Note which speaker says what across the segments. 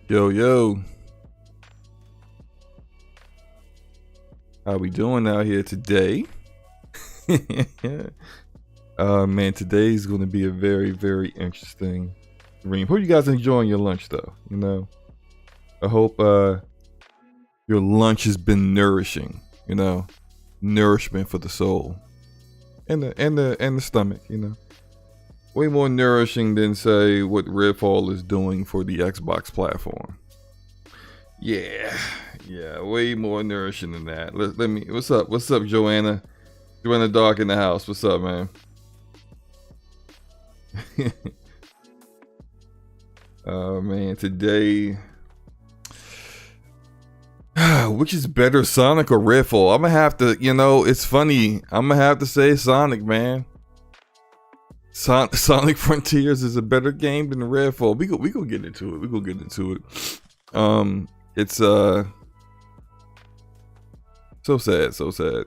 Speaker 1: Yo, yo. How we doing out here today? Man, today's going to be a very, very interesting stream. Hope you guys enjoying your lunch, though. You know, I hope your lunch has been nourishing. You know, nourishment for the soul and the stomach. You know, way more nourishing than say what Redfall is doing for the Xbox platform. Yeah, way more nourishing than that. Let me. What's up, Joanna? Joanna Dark in the house. What's up, man? Oh man, today, which is better, Sonic or Redfall? I'm gonna have to. You know, it's funny. I'm gonna have to say Sonic, man. Sonic Frontiers is a better game than Redfall. We go get into it. We go get into it. It's so sad.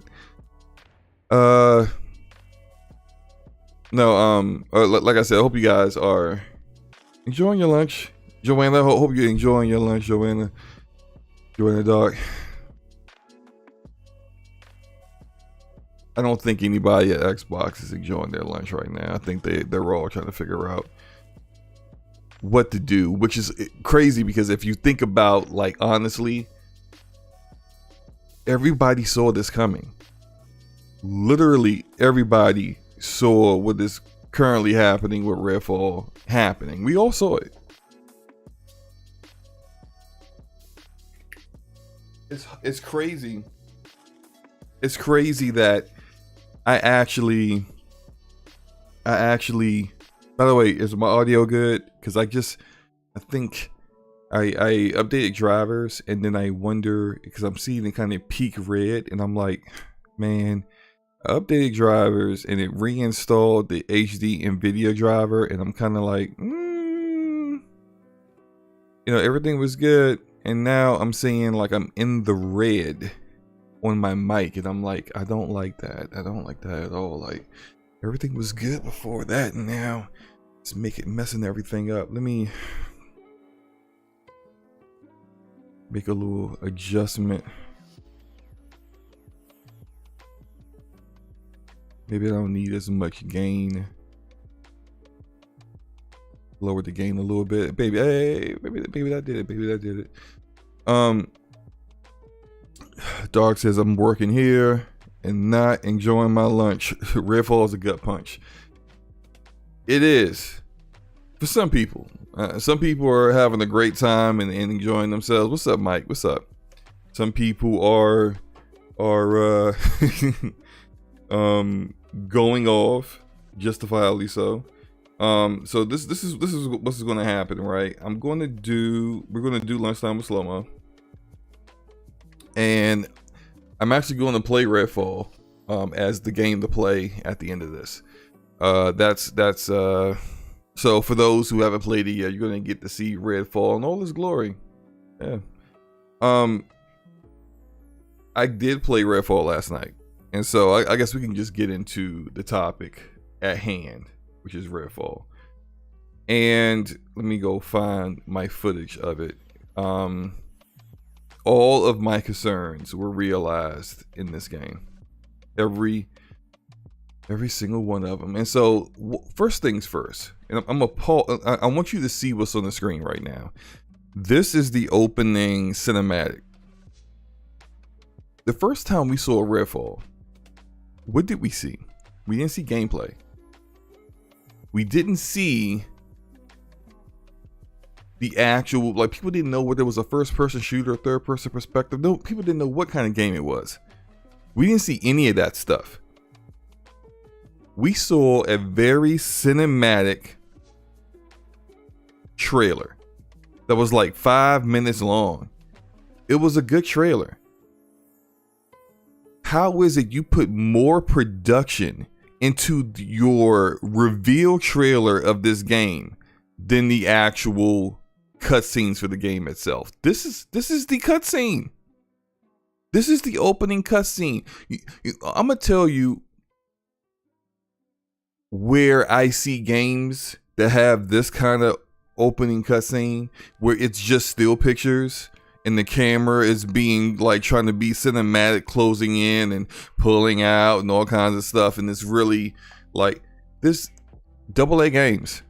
Speaker 1: Like I said, I hope you guys are enjoying your lunch. Joanna, hope you're enjoying your lunch, Joanna Dog. I don't think anybody at Xbox is enjoying their lunch right now. I think they're all trying to figure out what to do, which is crazy because if you think about, like, honestly, everybody saw this coming. Literally everybody saw what is currently happening with Redfall happening. We all saw it. It's crazy. It's crazy that I actually by the way, is my audio good? Because I think I updated drivers and then I wonder, because I'm seeing it kind of peak red and I'm like, man, I updated drivers and it reinstalled the HD NVIDIA driver and I'm kind of like, everything was good. And now I'm seeing like I'm in the red on my mic and I'm like, I don't like that. I don't like that at all. Like, everything was good before that and now it's messing everything up. Let me make a little adjustment. Maybe I don't need as much gain. Lower the gain a little bit. Baby, hey, maybe that did it. Dog says I'm working here and not enjoying my lunch. Redfall is a gut punch. It is for some people. Some people are having a great time and enjoying themselves. What's up, Mike? What's up? Some people are going off, justifiably so. So this is what's going to happen, right? We're going to do lunchtime with Slomo, and I'm actually going to play Redfall as the game to play at the end of this. So for those who haven't played it yet, you're going to get to see Redfall in all its glory. Yeah. I did play Redfall last night, and so I guess we can just get into the topic at hand, which is Redfall. And let me go find my footage of it. All of my concerns were realized in this game. Every single one of them. And so first things first, and I want you to see what's on the screen right now. This is the opening cinematic. The first time we saw Redfall, what did we see? We didn't see gameplay. We didn't see the actual, like, people didn't know whether it was a first-person shooter, third-person perspective. No, people didn't know what kind of game it was. We didn't see any of that stuff. We saw a very cinematic trailer that was like 5 minutes long. It was a good trailer. How is it you put more production into your reveal trailer of this game than the actual cutscenes for the game itself? This is the cutscene. This is the opening cutscene. I'm gonna tell you where I see games that have this kind of opening cutscene where it's just still pictures and the camera is being like trying to be cinematic, closing in and pulling out and all kinds of stuff, and it's really like this. AA games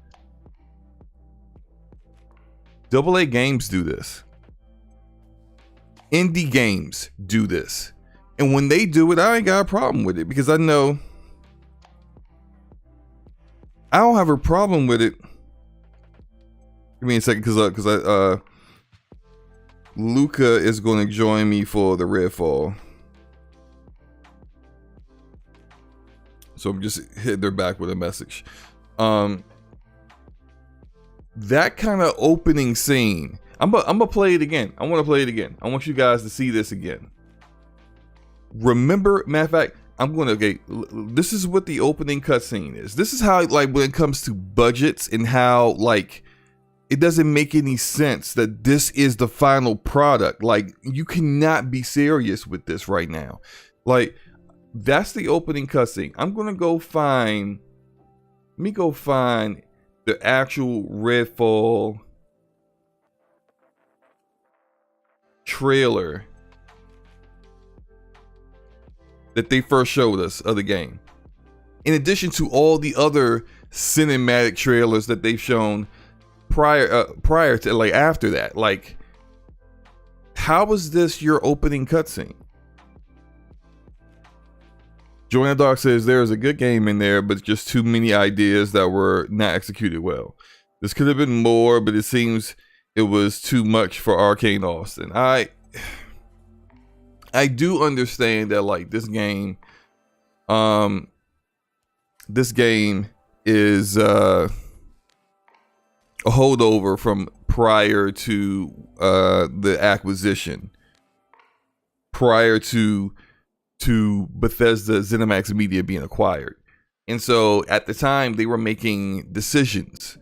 Speaker 1: do this. Indie games do this, and when they do it, I ain't got a problem with it, because I know I don't have a problem with it. Give me a second, because Luca is going to join me for the Redfall. So I'm just hitting her back with a message. That kind of opening scene, I'm gonna play it again. I want to play it again. I want you guys to see this again. Remember, matter of fact, this is what the opening cutscene is. This is how, like, when it comes to budgets and how, like, it doesn't make any sense that this is the final product. Like, you cannot be serious with this right now. Like, that's the opening cutscene. Let me go find the actual Redfall trailer that they first showed us of the game. In addition to all the other cinematic trailers that they've shown prior to, like, after that. Like, how was this your opening cutscene? Joanna Dark says there is a good game in there, but just too many ideas that were not executed well. This could have been more, but it seems it was too much for Arcane Austin. I do understand that, like, this game is a holdover from prior to the acquisition, prior to Bethesda ZeniMax Media being acquired. And so at the time, they were making decisions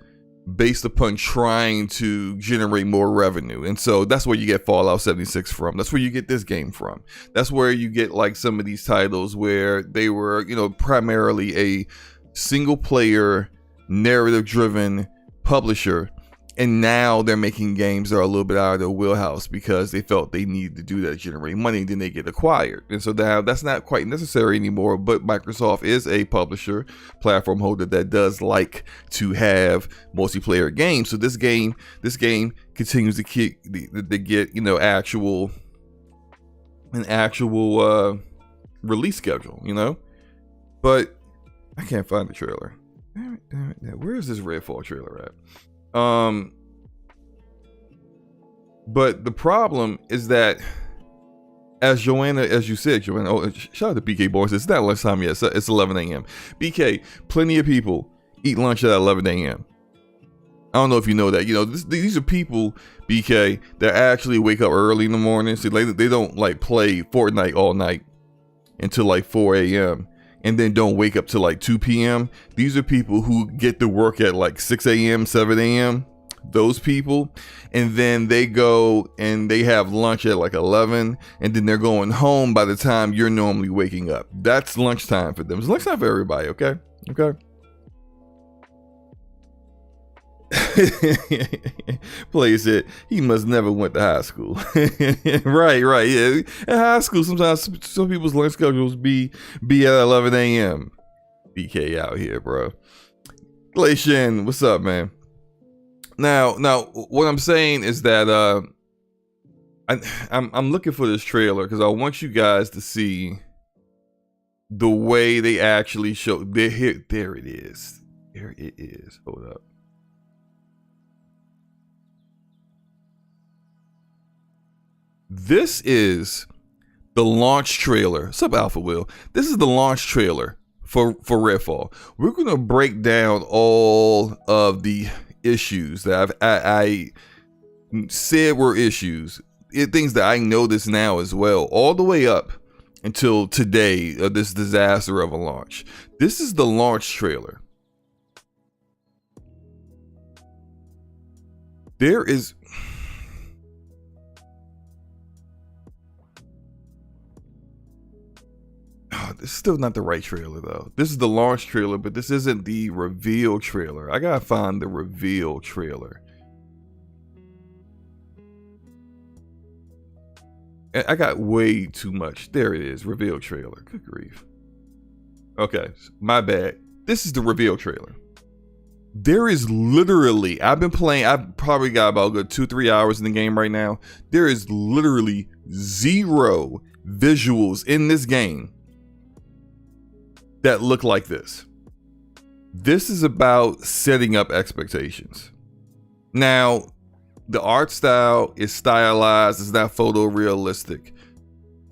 Speaker 1: based upon trying to generate more revenue. And so that's where you get Fallout 76 from. That's where you get this game from. That's where you get, like, some of these titles where they were, you know, primarily a single player, narrative driven publisher. And now they're making games that are a little bit out of their wheelhouse because they felt they needed to do that to generate money. Then they get acquired. And so now that's not quite necessary anymore. But Microsoft is a publisher, platform holder that does like to have multiplayer games. So this game continues to get, you know, an actual release schedule, you know. But I can't find the trailer. Damn it. Where is this Redfall trailer at? But the problem is that, as you said, Joanna, oh, shout out to BK Boys. It's not lunchtime yet. It's 11 a.m. BK, plenty of people eat lunch at 11 a.m. I don't know if you know that. You know, these are people, BK, that actually wake up early in the morning. So they don't, like, play Fortnite all night until like 4 a.m. and then don't wake up till like 2 p.m. These are people who get to work at like 6 a.m., 7 a.m. Those people. And then they go and they have lunch at like 11. And then they're going home by the time you're normally waking up. That's lunchtime for them. It's lunchtime for everybody, okay? Okay. Plays it. He must never went to high school. right, yeah. At high school, sometimes some people's lunch schedules be at 11 a.m. BK out here, bro. Glacian, what's up, man? Now, what I'm saying is that I'm looking for this trailer because I want you guys to see the way they actually show. There it is. There it is. Hold up. This is the launch trailer. What's up, Alpha Will? This is the launch trailer for Redfall. We're going to break down all of the issues that I said were issues. Things that I notice now as well, all the way up until today of this disaster of a launch. This is the launch trailer. There is... This is still not the right trailer though. This is the launch trailer, but this isn't the reveal trailer. I gotta find the reveal trailer. I got way too much. There it is, reveal trailer. Good grief. Okay, my bad. This is the reveal trailer. There is literally, I've been playing, I've probably got about a good 2-3 hours in the game right now. There is literally zero visuals in this game that look like this. This is about setting up expectations. Now, the art style is stylized, it's not photorealistic.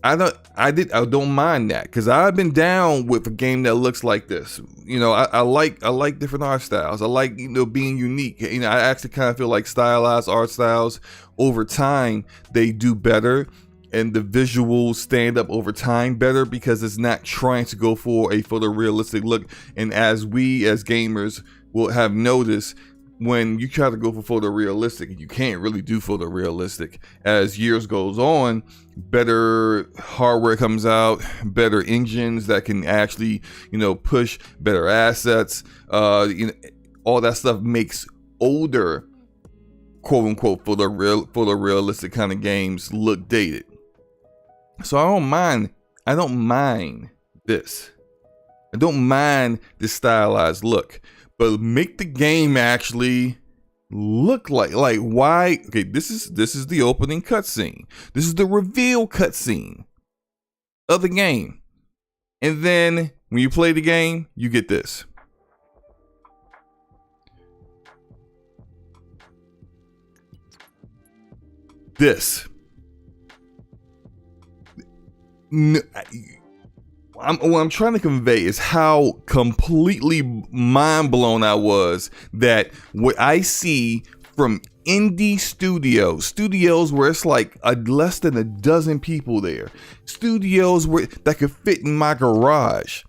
Speaker 1: I don't mind that, because I've been down with a game that looks like this. You know, I like different art styles. I like, you know, being unique. You know, I actually kind of feel like stylized art styles over time, they do better, and the visuals stand up over time better because it's not trying to go for a photorealistic look. And as we as gamers will have noticed, when you try to go for photorealistic, you can't really do photorealistic. As years goes on, better hardware comes out, better engines that can actually, you know, push better assets. You know, all that stuff makes older, quote unquote, photorealistic kind of games look dated. So I don't mind this. I don't mind this stylized look. But make the game actually look like why? Okay, this is the opening cutscene. This is the reveal cutscene of the game, and then when you play the game, you get this. This. What I'm trying to convey is how completely mind blown I was that what I see from indie studios where it's like less than a dozen people there, studios that could fit in my garage,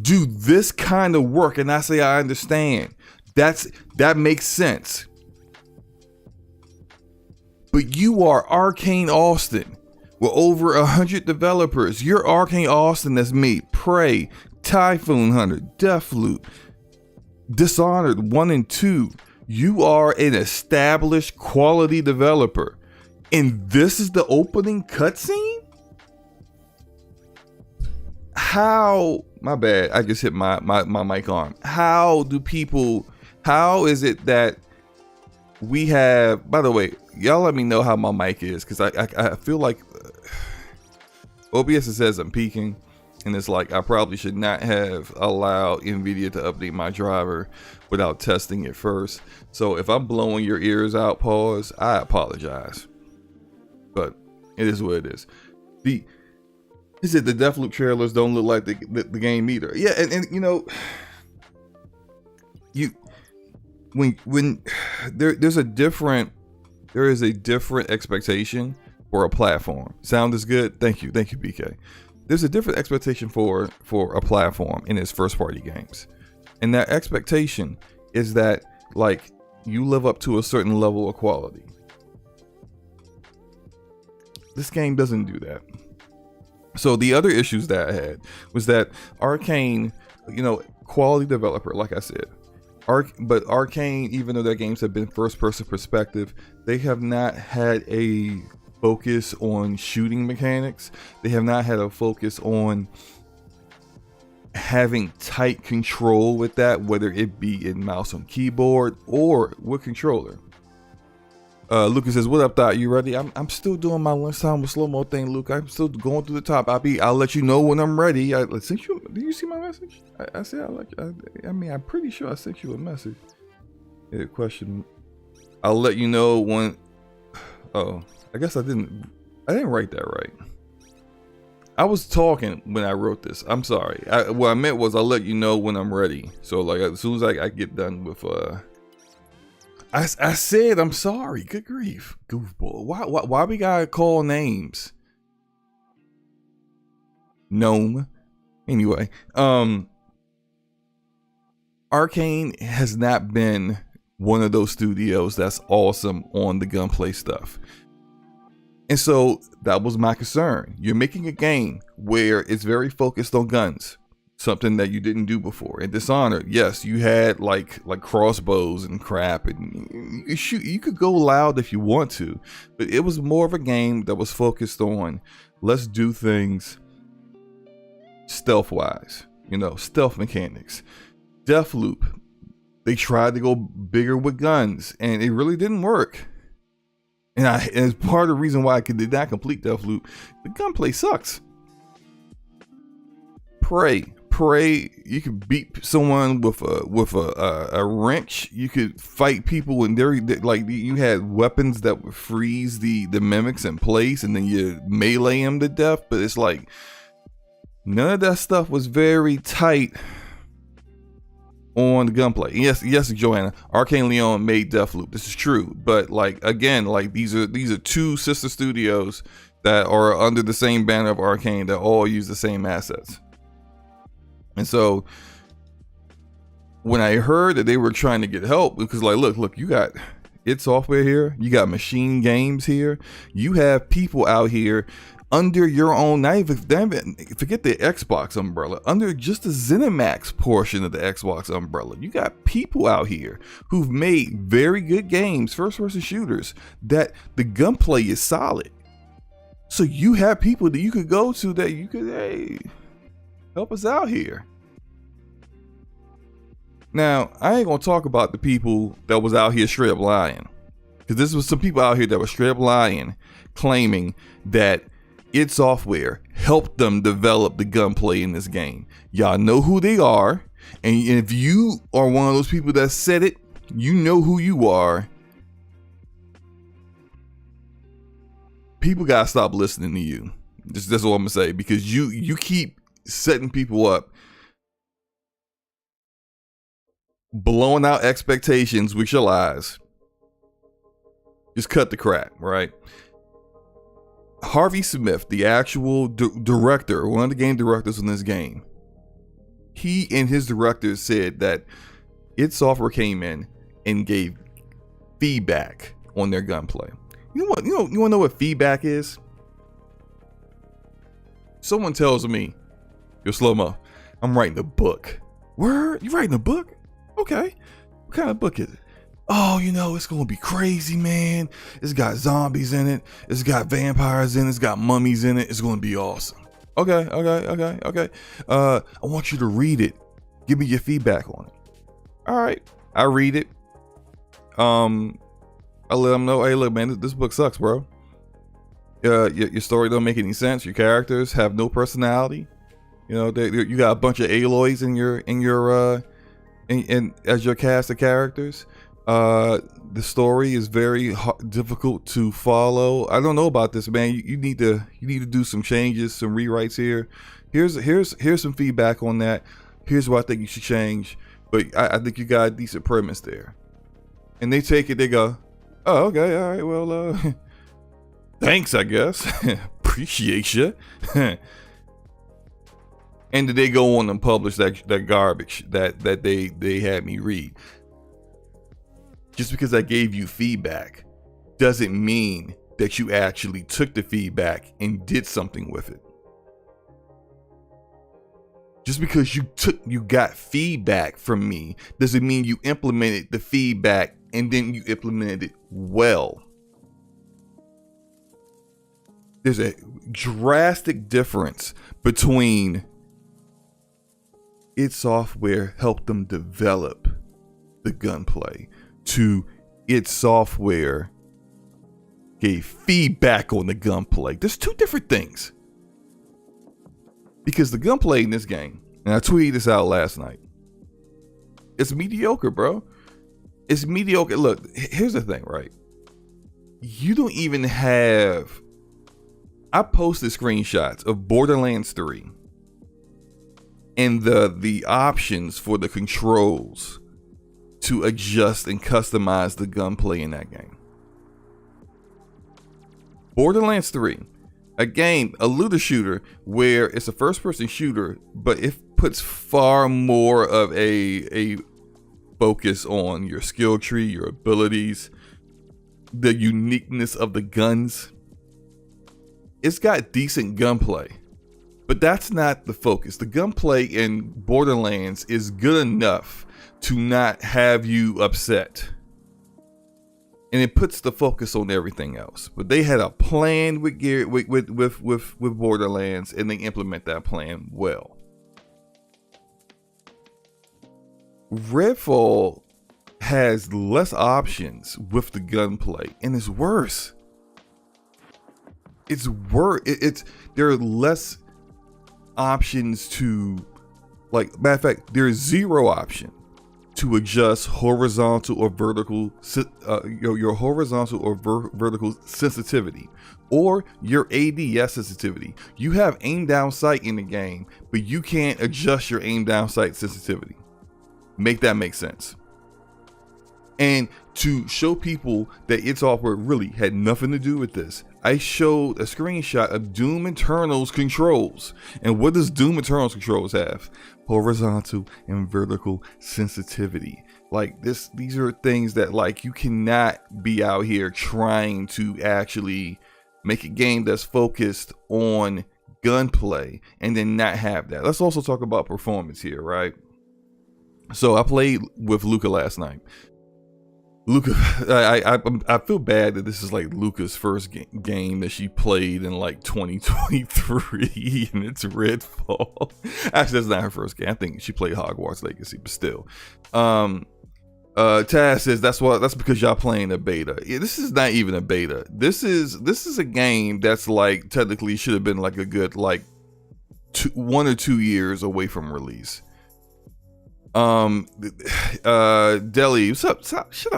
Speaker 1: do this kind of work. And I say, I understand. That makes sense. But you are Arcane Austin. With over 100 developers. You're Arcane Austin that's made Prey, Typhoon Hunter, Deathloop, Dishonored 1 and 2. You are an established quality developer. And this is the opening cutscene? How? My bad. I just hit my mic arm. How is it that we have, by the way, y'all let me know how my mic is, because I feel like OBS says I'm peaking, and it's like I probably should not have allowed NVIDIA to update my driver without testing it first. So if I'm blowing your ears out, pause, I apologize. But it is what it is. The Deathloop trailers don't look like the game either. Yeah, and you know, when there is a different expectation for a platform. Sound is good. Thank you, BK. There's a different expectation for a platform in its first party games, and that expectation is that like you live up to a certain level of quality. This game doesn't do that. So the other issues that I had was that Arcane, you know, quality developer, like I said. But Arcane, even though their games have been first-person perspective, they have not had a focus on shooting mechanics. They have not had a focus on having tight control with that, whether it be in mouse and keyboard or with controller. Lucas says, "What up, Thought? You ready?" I'm still doing my lunchtime with Slomo thing, Luke. I'm still going through the top. I'll let you know when I'm ready. I sent you. Did you see my message? I said I'm pretty sure I sent you a message. Yeah, question. I'll let you know when. Oh, I guess I didn't write that right. I was talking when I wrote this. I'm sorry. What I meant was I'll let you know when I'm ready. So like as soon as I get done with I said I'm sorry. Good grief, goofball. Why we gotta call names? Gnome. Anyway, Arcane has not been one of those studios that's awesome on the gunplay stuff. And so that was my concern. You're making a game where it's very focused on guns. something that you didn't do before. In Dishonored, yes, you had like crossbows and crap, and you shoot. You could go loud if you want to, but it was more of a game that was focused on let's do things stealth wise. Stealth mechanics. Deathloop, they tried to go bigger with guns, and it really didn't work. And as part of the reason why I did not complete Deathloop, the gunplay sucks. Prey, you could beat someone with a wrench. You could fight people, and like you had weapons that would freeze the mimics in place, and then you melee them to death. But it's like none of that stuff was very tight on the gunplay. Yes, Joanna, Arcane Leon made Deathloop. This is true, but these are two sister studios that are under the same banner of Arcane that all use the same assets. And so when I heard that they were trying to get help, because look, you got id Software here, you got Machine Games here, you have people out here under your own, not even forget the Xbox umbrella, under just the ZeniMax portion of the Xbox umbrella. You got people out here who've made very good games, first-person shooters, that the gunplay is solid. So you have people that you could go to that you could, hey, help us out here. Now, I ain't gonna talk about the people that was out here straight up lying, because this was some people out here that were straight up lying, claiming that id Software helped them develop the gunplay in this game. Y'all know who they are, and if you are one of those people that said it, you know who you are. People gotta stop listening to you. That's what I'm gonna say, because you keep setting people up, blowing out expectations with your lies. Just cut the crap, right? Harvey Smith, the actual director, one of the game directors in this game, he and his directors said that id Software came in and gave feedback on their gunplay. You want to know what feedback is? Someone tells me, "Yo, Slomo, I'm writing a book." Word? You writing a book? Okay. What kind of book is it? Oh, it's going to be crazy, man. It's got zombies in it. It's got vampires in it. It's got mummies in it. It's going to be awesome. Okay. I want you to read it. Give me your feedback on it. All right. I read it. I let them know, hey, look, man, this book sucks, bro. Your story don't make any sense. Your characters have no personality. You got a bunch of Aloys in your as your cast of characters. The story is very difficult to follow. I don't know about this, man. You need to do some changes, some rewrites here. Here's some feedback on that. Here's what I think you should change. But I think you got a decent premise there. And they take it. They go, oh, okay, all right. Well, thanks, I guess. Appreciate you. And did they go on and publish that garbage that they had me read? Just because I gave you feedback doesn't mean that you actually took the feedback and did something with it. Just because you got feedback from me doesn't mean you implemented the feedback and then you implemented it well. There's a drastic difference between id Software helped them develop the gunplay to id Software gave feedback on the gunplay. There's two different things. Because the gunplay in this game, and I tweeted this out last night, it's mediocre, bro. It's mediocre. Look, here's the thing, right? You don't even have... I posted screenshots of Borderlands 3 and the options for the controls to adjust and customize the gunplay in that game. Borderlands 3, a game, a looter shooter, where it's a first-person shooter, but it puts far more of a focus on your skill tree, your abilities, the uniqueness of the guns. It's got decent gunplay. But that's not the focus. The gunplay in Borderlands is good enough to not have you upset. And it puts the focus on everything else. But they had a plan with Borderlands, and they implement that plan well. Redfall has less options with the gunplay, and it's worse. It's worse. There are less options to, like, matter of fact, there's zero option to adjust horizontal or vertical your horizontal or vertical sensitivity or your ADS sensitivity. You have aim down sight in the game, but you can't adjust your aim down sight sensitivity. Make that make sense. And to show people that id Software really had nothing to do with this, I showed a screenshot of Doom Eternal's controls. And what does Doom Eternal's controls have? Horizontal and vertical sensitivity. Like these are things that, like, you cannot be out here trying to actually make a game that's focused on gunplay and then not have that. Let's also talk about performance here, right? So I played with Luca last night. Luca, I feel bad that this is like Luca's first game that she played in like 2023, and it's Redfall. Actually, that's not her first game. I think she played Hogwarts Legacy, but still. Taz says that's because y'all playing a beta. Yeah, this is not even a beta. This is a game that's like technically should have been like a good like 1 or 2 years away from release. Deli, what's up? Shout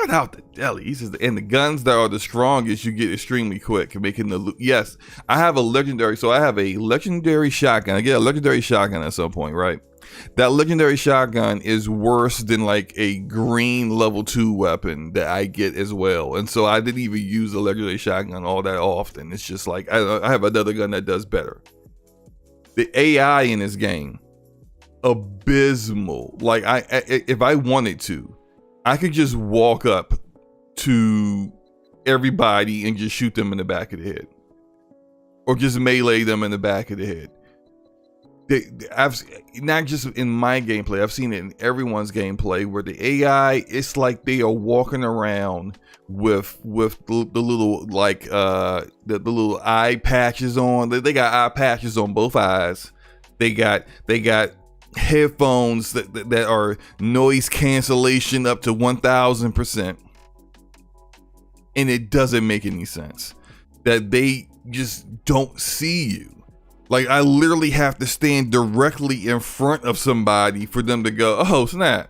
Speaker 1: out to Deli. He says, and the guns that are the strongest you get extremely quick, making the yes. I have a legendary shotgun. I get a legendary shotgun at some point, right? That legendary shotgun is worse than like a green level 2 weapon that I get as well. And so I didn't even use the legendary shotgun all that often. It's just like I have another gun that does better. The AI in this game, abysmal. Like if I wanted to, I could just walk up to everybody and just shoot them in the back of the head, or just melee them in the back of the head. I've not just in my gameplay, I've seen it in everyone's gameplay where the AI, it's like they are walking around with the little like the little eye patches on. They got eye patches on both eyes. They got headphones that are noise cancellation up to 1000%, and it doesn't make any sense that they just don't see you. Like, I literally have to stand directly in front of somebody for them to go, oh snap,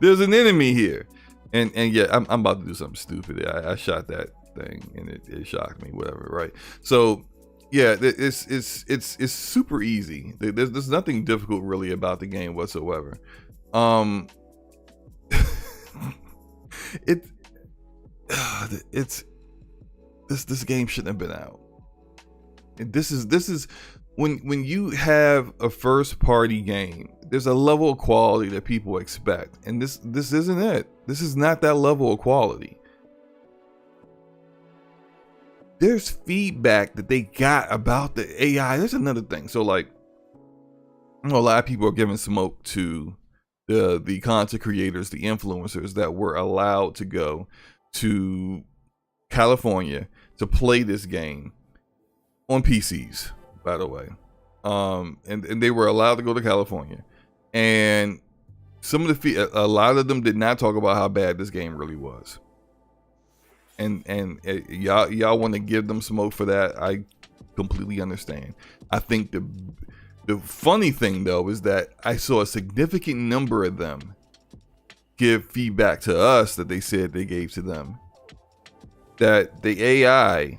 Speaker 1: there's an enemy here. And yeah, I'm about to do something stupid. I shot that thing and it shocked me, whatever, right? So yeah, it's super easy. There's nothing difficult really about the game whatsoever. This game shouldn't have been out. This is when you have a first party game, there's a level of quality that people expect, and this isn't it. This is not that level of quality. There's feedback that they got about the AI. There's another thing. So like, a lot of people are giving smoke to the content creators, the influencers that were allowed to go to California to play this game on PCs, by the way. And they were allowed to go to California. And a lot of them did not talk about how bad this game really was. And y'all want to give them smoke for that. I completely understand. I think the funny thing though is that I saw a significant number of them give feedback to us that they said they gave to them, that the AI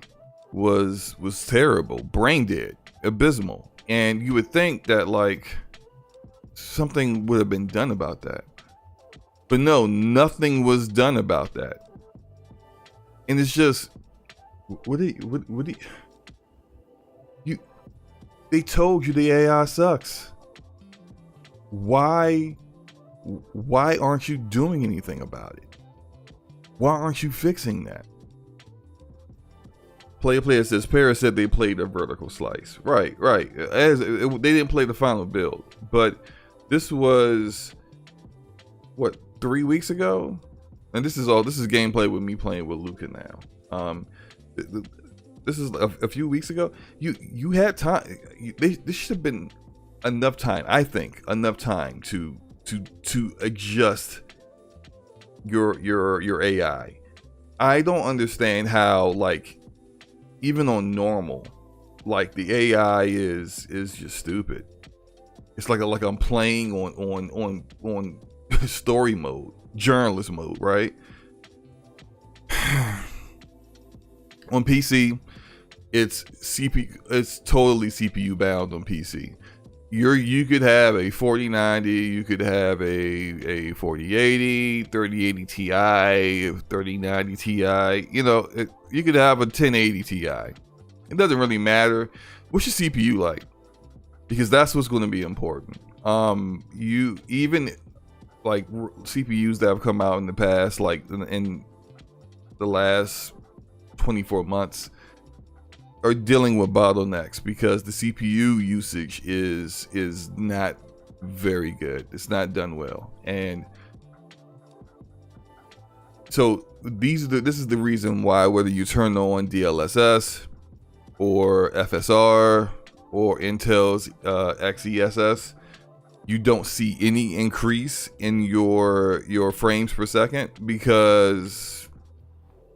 Speaker 1: was terrible, brain dead, abysmal. And you would think that like something would have been done about that. But no, nothing was done about that. And it's just, they told you the AI sucks. Why aren't you doing anything about it? Why aren't you fixing that? Player says Paris said they played a vertical slice. Right. They didn't play the final build, but this was what, 3 weeks ago, and this is gameplay with me playing with Luca now. This is a few weeks ago. You had time. This should have been enough time. I think enough time to adjust your AI. I don't understand how, like, even on normal, like, the AI is just stupid. It's like I'm playing on story mode, journalist mode, right? On PC, it's totally CPU bound on PC. You could have a 4090, you could have a 4080, 3080 Ti, 3090 Ti. You could have a 1080 Ti. It doesn't really matter. What's your CPU like? Because that's what's going to be important. You even like CPUs that have come out in the past, like in the last 24 months, are dealing with bottlenecks because the CPU usage is not very good. It's not done well, and so this is the reason why, whether you turn on DLSS or FSR or Intel's XeSS, you don't see any increase in your frames per second, because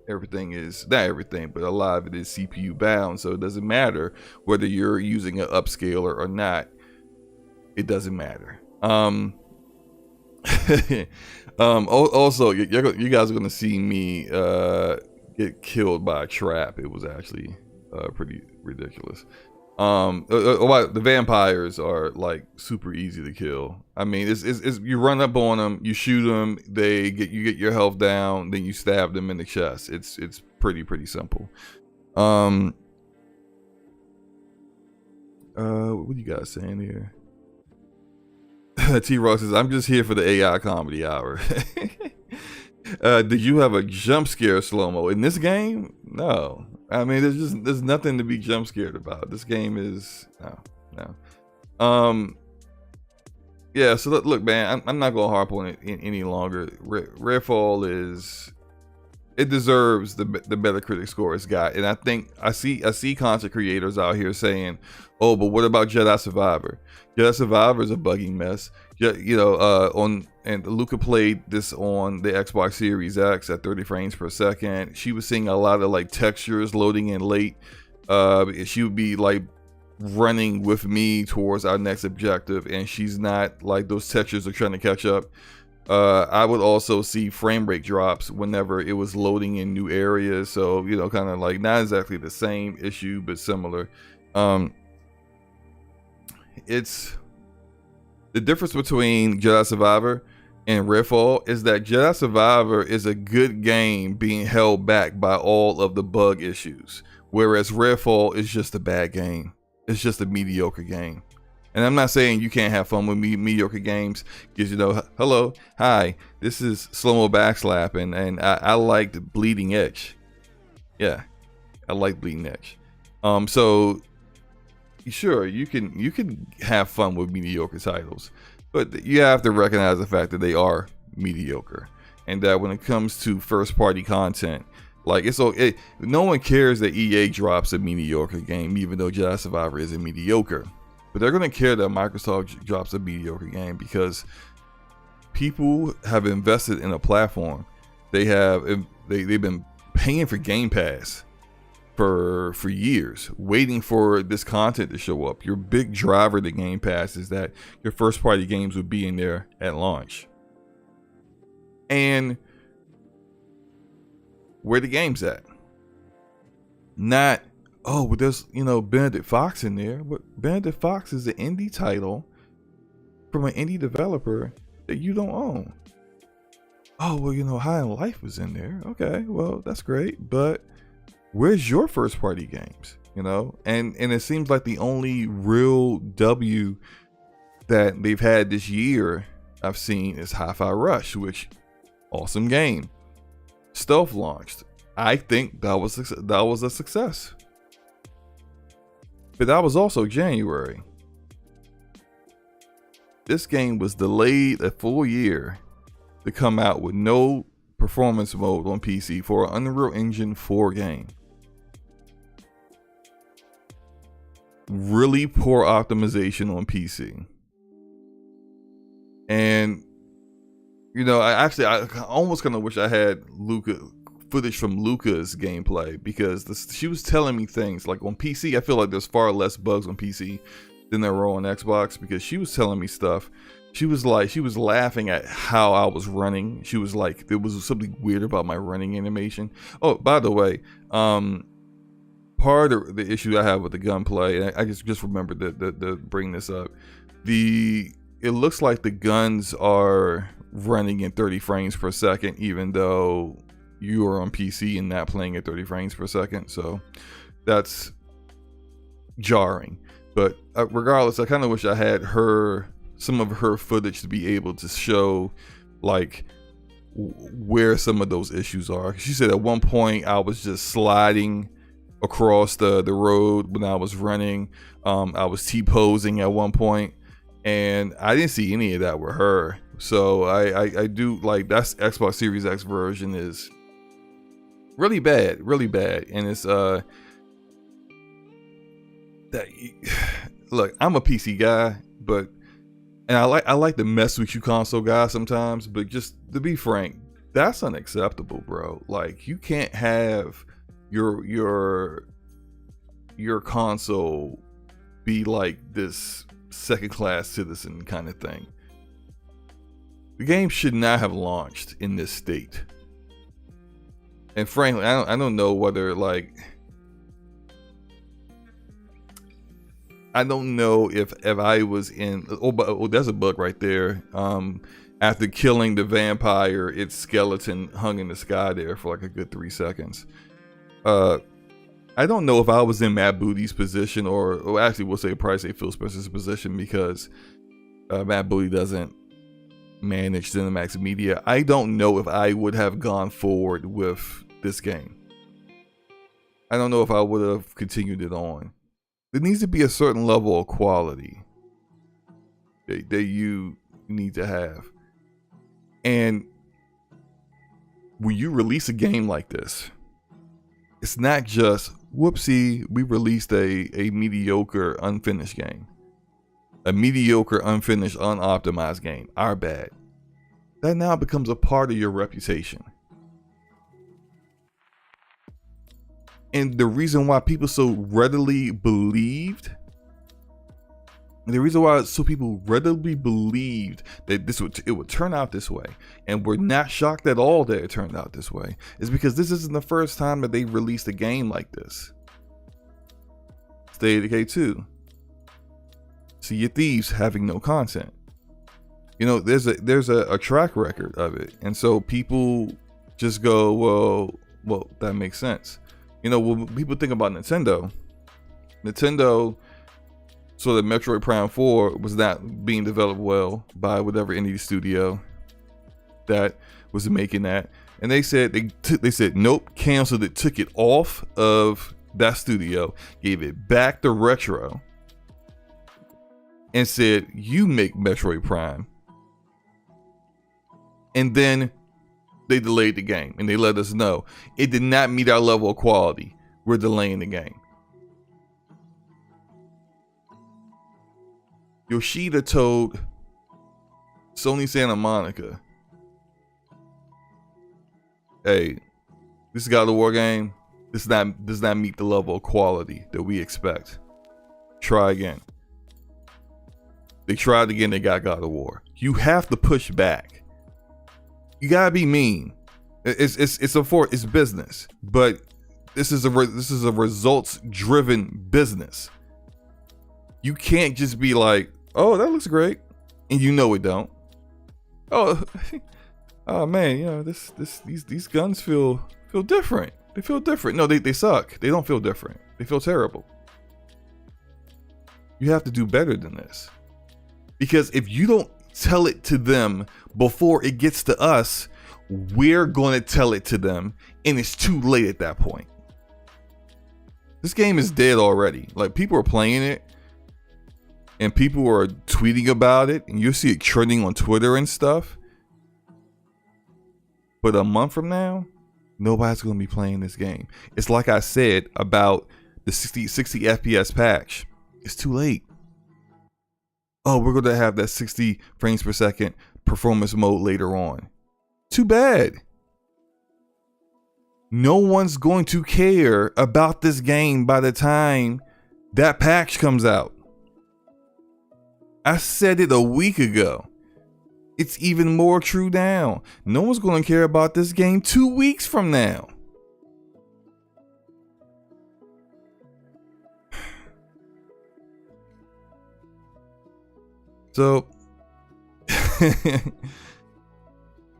Speaker 1: everything is, not everything, but a lot of it is CPU bound. So it doesn't matter whether you're using an upscaler or not. It doesn't matter. Also, you guys are going to see me get killed by a trap. It was actually pretty ridiculous. The vampires are like super easy to kill. I mean, it's you run up on them, you shoot them, you get your health down, then you stab them in the chest. It's pretty simple. What are you guys saying here? T-Ross says, I'm just here for the AI comedy hour. Did you have a jump scare, Slomo, in this game? No. I mean, there's nothing to be jump scared about. This game is no. Yeah. So look, man, I'm not gonna harp on it any longer. Redfall it deserves the Metacritic score it's got, and I think I see content creators out here saying, "Oh, but what about Jedi Survivor? Jedi Survivor is a buggy mess." And Luca played this on the Xbox Series X at 30 frames per second. She was seeing a lot of like textures loading in late. She would be like running with me towards our next objective, and she's not, like, those textures are trying to catch up. I would also see frame rate drops whenever it was loading in new areas. So, kind of like not exactly the same issue, but similar. It's the difference between Jedi Survivor and Redfall is that Jedi Survivor is a good game being held back by all of the bug issues, whereas Redfall is just a bad game. It's just a mediocre game. And I'm not saying you can't have fun with mediocre games, because, hello, hi, this is Slomo Backslap, and I liked Bleeding Edge. Yeah, I like Bleeding Edge. So sure, you can have fun with mediocre titles, but you have to recognize the fact that they are mediocre, and that when it comes to first party content, like, no one cares that EA drops a mediocre game, even though Jedi Survivor isn't mediocre. But they're going to care that Microsoft drops a mediocre game, because people have invested in a platform. They've been paying for Game Pass for years, waiting for this content to show up. Your big driver to Game Pass is that your first party games would be in there at launch. And where the game's at? Not, oh, but there's, Benedict Fox in there. But Benedict Fox is an indie title from an indie developer that you don't own. Oh, well, High on Life was in there. Okay, well, that's great. But where's your first party games? And it seems like the only real W that they've had this year I've seen is Hi-Fi Rush, which, awesome game. Stealth launched. I think that was a success. But that was also January. This game was delayed a full year to come out with no performance mode on PC for an Unreal Engine 4 game. Really poor optimization on PC. And you know, I almost kind of wish I had footage from Luca's gameplay, because she was telling me things like on PC. I feel like there's far less bugs on PC than there were on Xbox, because she was telling me stuff. She was laughing at how I was running. She was like, there was something weird about my running animation. Oh, by the way, part of the issue I have with the gunplay, and I just remembered to bring this up. It looks like the guns are running in 30 frames per second, even though you are on PC and not playing at 30 frames per second. So that's jarring. But regardless, I kind of wish I had some of her footage to be able to show like where some of those issues are. She said at one point I was just sliding across the road when I was running. I was T-posing at one point, and I didn't see any of that with her. So I do like, that's Xbox Series X version is really bad, and it's that. Look, I'm a PC guy, and I like to mess with you console guys sometimes, but just to be frank, that's unacceptable, bro. Like, you can't have your console be like this second class citizen kind of thing. The game should not have launched in this state. And frankly, I don't know whether, like, I don't know if I was in, there's a bug right there. After killing the vampire, its skeleton hung in the sky there for like a good 3 seconds. I don't know if I was in Matt Booty's position, or actually we'll say probably say Phil Spencer's position, because Matt Booty doesn't manage Cinemax Media. I don't know if I would have gone forward with this game. I don't know if I would have continued it on. There needs to be a certain level of quality that you need to have. And when you release a game like this, it's not just, whoopsie, we released a mediocre, unfinished game. A mediocre, unfinished, unoptimized game. Our bad. That now becomes a part of your reputation. And the reason why people so readily believed, that it would turn out this way, and we're not shocked at all that it turned out this way, is because this isn't the first time that they released a game like this. State of Decay 2. Sea of Thieves having no content. You know, there's a track record of it, and so people just go, well, that makes sense. You know, when people think about Nintendo, so that Metroid Prime 4 was not being developed well by whatever indie studio that was making that, and they said they said nope, canceled it, took it off of that studio, gave it back to Retro, and said, you make Metroid Prime. And then they delayed the game, and they let us know it did not meet our level of quality. We're delaying the game. Yoshida told Sony Santa Monica, hey, this God of War game does not meet the level of quality that we expect. Try again. They tried again, they got God of War. You have to push back. You gotta be mean. It's business, but this is a results driven business. You can't just be like, oh, that looks great, and you know it don't. Oh, oh man, you know these guns feel different. They feel different. No, they suck. They don't feel different. They feel terrible. You have to do better than this, because if you don't tell it to them before it gets to us, we're going to tell it to them, and it's too late at that point. This game is dead already. Like, people are playing it, and people are tweeting about it, and you'll see it trending on Twitter and stuff. But a month from now, nobody's going to be playing this game. It's like I said about the 60 FPS patch. It's too late. Oh, we're going to have that 60 frames per second performance mode later on. Too bad. No one's going to care about this game by the time that patch comes out. I said it a week ago. It's even more true now. No one's going to care about this game 2 weeks from now. So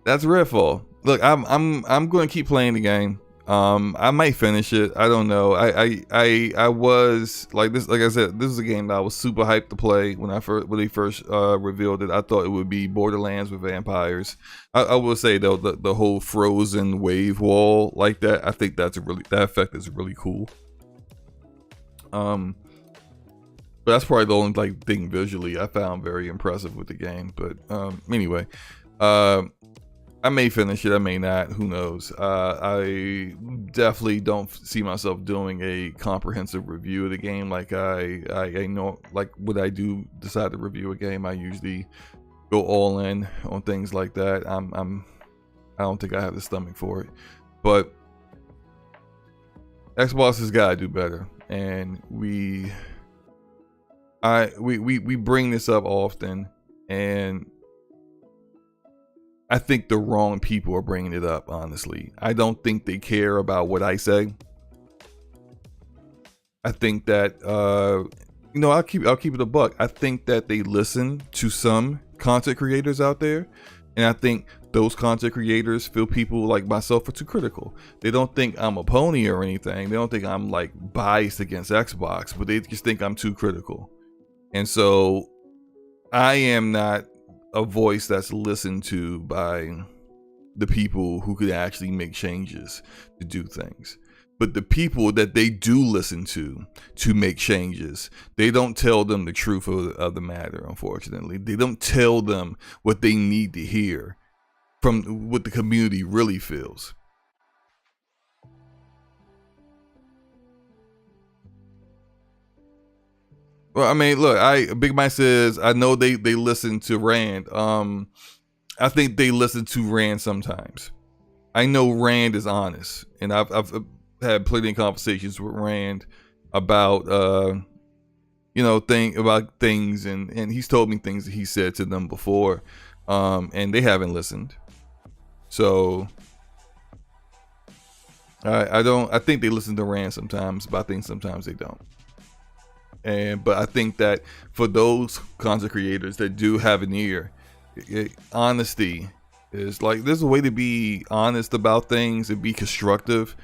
Speaker 1: that's Redfall. Look, I'm going to keep playing the game. I might finish it. I don't know. I was like this. Like I said, this is a game that I was super hyped to play when they first revealed it. I thought it would be Borderlands with vampires. I will say though, the whole frozen wave wall like that. I think that effect is really cool. But that's probably the only thing visually I found very impressive with the game. But anyway, I may finish it, I may not, who knows. I definitely don't see myself doing a comprehensive review of the game. Like I know, like when I do decide to review a game, I usually go all in on things like that. I don't think I have the stomach for it. But Xbox has got to do better, and we bring this up often, and I think the wrong people are bringing it up, honestly. I don't think they care about what I say. I think that, I'll keep it a buck. I think that they listen to some content creators out there, and I think those content creators feel people like myself are too critical. They don't think I'm a pony or anything. They don't think I'm like biased against Xbox, but they just think I'm too critical. And so I am not a voice that's listened to by the people who could actually make changes to do things. But the people that they do listen to make changes, they don't tell them the truth of the matter, unfortunately. They don't tell them what they need to hear from what the community really feels. Well, I mean, look, Big Mike says, I know they listen to Rand. I think they listen to Rand sometimes. I know Rand is honest, and I've had plenty of conversations with Rand about about things, and he's told me things that he said to them before, and they haven't listened. So I think they listen to Rand sometimes, but I think sometimes they don't. But I think that for those content creators that do have an ear, honesty is like, there's a way to be honest about things and be constructive,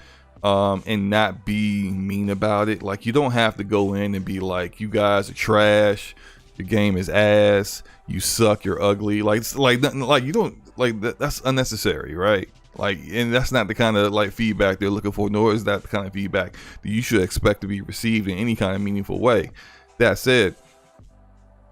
Speaker 1: and not be mean about it. Like, you don't have to go in and be like, you guys are trash, your game is ass, you suck, you're ugly. You don't like that. That's unnecessary, right? Like, and that's not the kind of like feedback they're looking for, nor is that the kind of feedback that you should expect to be received in any kind of meaningful way. That said,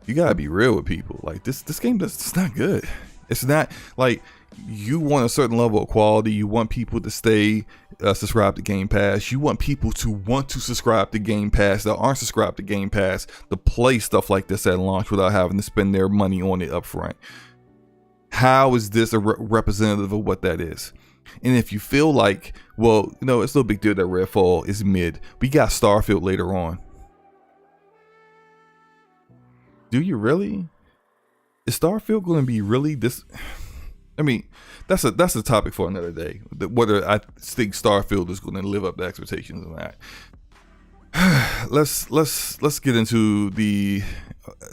Speaker 1: you gotta be real with people. Like, this game it's not good. It's not like, you want a certain level of quality. You want people to stay subscribed to Game Pass. You want people to want to subscribe to Game Pass that aren't subscribed to Game Pass to play stuff like this at launch without having to spend their money on it up front. How is this a representative of what that is? And if you feel like, well, it's no big deal that Redfall is mid. We got Starfield later on. Do you really? Is Starfield going to be really this? I mean, that's a topic for another day. Whether I think Starfield is going to live up to expectations or not. Let's get into the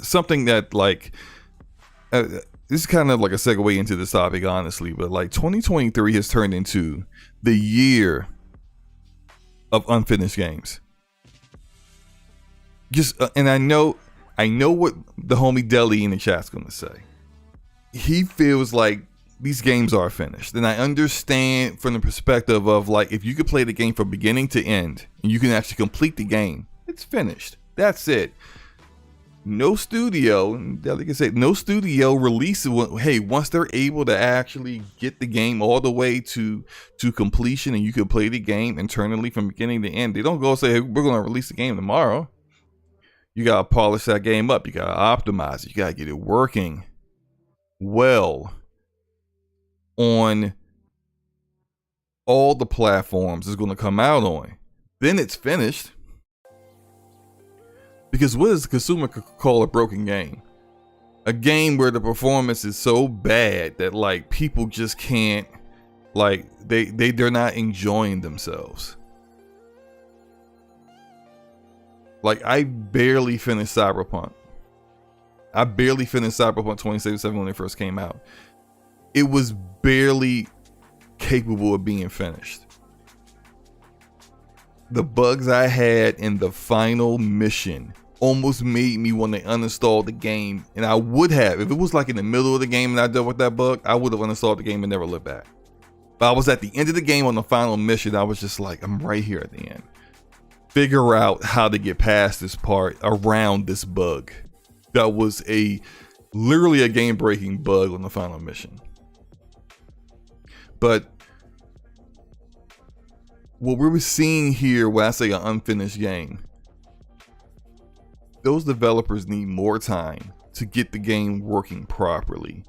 Speaker 1: something that like. This is kind of like a segue into this topic, honestly, but like 2023 has turned into the year of unfinished games. Just and I know what the homie Deli in the chat's gonna say. He feels like these games are finished. And I understand from the perspective of like, if you could play the game from beginning to end and you can actually complete the game, it's finished. That's it. No studio, like I said, no studio releases. Hey, once they're able to actually get the game all the way to completion and you can play the game internally from beginning to end, they don't go say, hey, we're going to release the game tomorrow. You got to polish that game up. You got to optimize it. You got to get it working well on all the platforms it's going to come out on. Then it's finished. Because what does the consumer call a broken game? A game where the performance is so bad that like people just can't, like they're not enjoying themselves. Like I barely finished Cyberpunk. I barely finished Cyberpunk 2077 when it first came out. It was barely capable of being finished. The bugs I had in the final mission almost made me want to uninstall the game, and I would have, if it was like in the middle of the game and I dealt with that bug, I would have uninstalled the game and never looked back. But I was at the end of the game on the final mission. I was just like, I'm right here at the end. Figure out how to get past this part around this bug. That was literally a game-breaking bug on the final mission. But what we were seeing here, when I say an unfinished game, those developers need more time to get the game working properly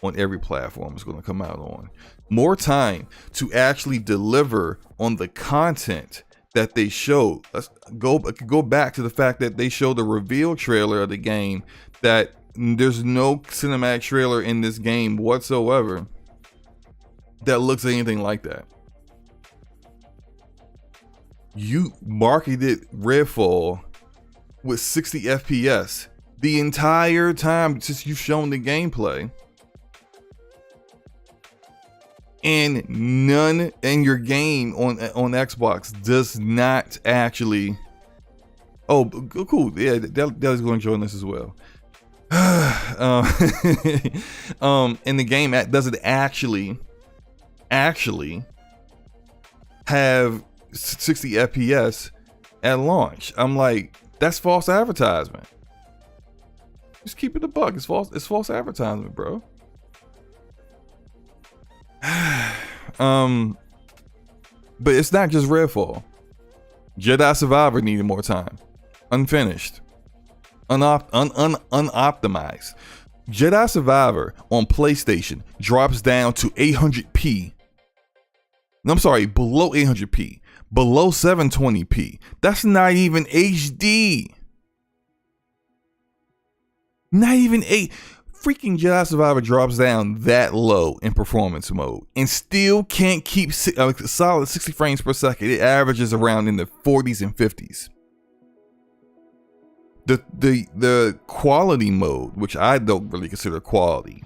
Speaker 1: on every platform it's going to come out on. More time to actually deliver on the content that they showed. Let's go back to the fact that they showed the reveal trailer of the game, that there's no cinematic trailer in this game whatsoever that looks anything like that. You marketed Redfall with 60 FPS the entire time since you've shown the gameplay, and none in your game on Xbox does not actually. Oh, cool! Yeah, Dell's going to join us as well. In the game, does it actually have 60 FPS at launch? I'm like, that's false advertisement. Just keep it a buck. It's false advertisement, bro. But it's not just Redfall. Jedi Survivor needed more time. Unfinished. Unoptimized. Jedi Survivor on PlayStation drops down to 800p. No, I'm sorry, below 800p. Below 720p. That's not even HD. Not even freaking Jedi Survivor drops down that low in performance mode and still can't keep solid 60 frames per second. It averages around in the 40s and 50s. The quality mode, which I don't really consider quality,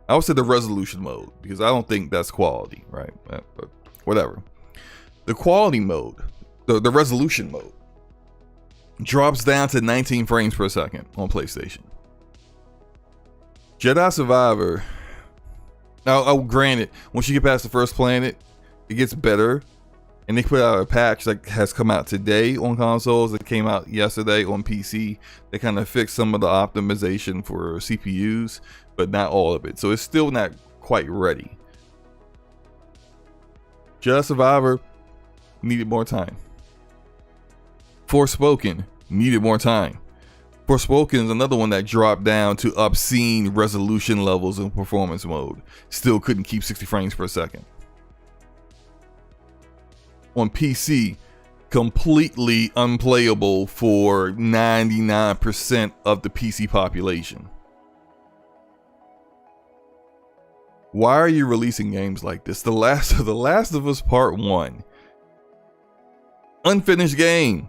Speaker 1: I would say the resolution mode, because I don't think that's quality, right? But whatever. The quality mode, the resolution mode, drops down to 19 frames per second on PlayStation. Jedi Survivor, now granted, once you get past the first planet, it gets better. And they put out a patch that has come out today on consoles, that came out yesterday on PC. They kind of fixed some of the optimization for CPUs, but not all of it. So it's still not quite ready. Jedi Survivor needed more time. Forspoken needed more time. Forspoken is another one that dropped down to obscene resolution levels in performance mode. Still couldn't keep 60 frames per second. On PC, completely unplayable for 99% of the PC population. Why are you releasing games like this? The Last of Us Part 1. Unfinished game.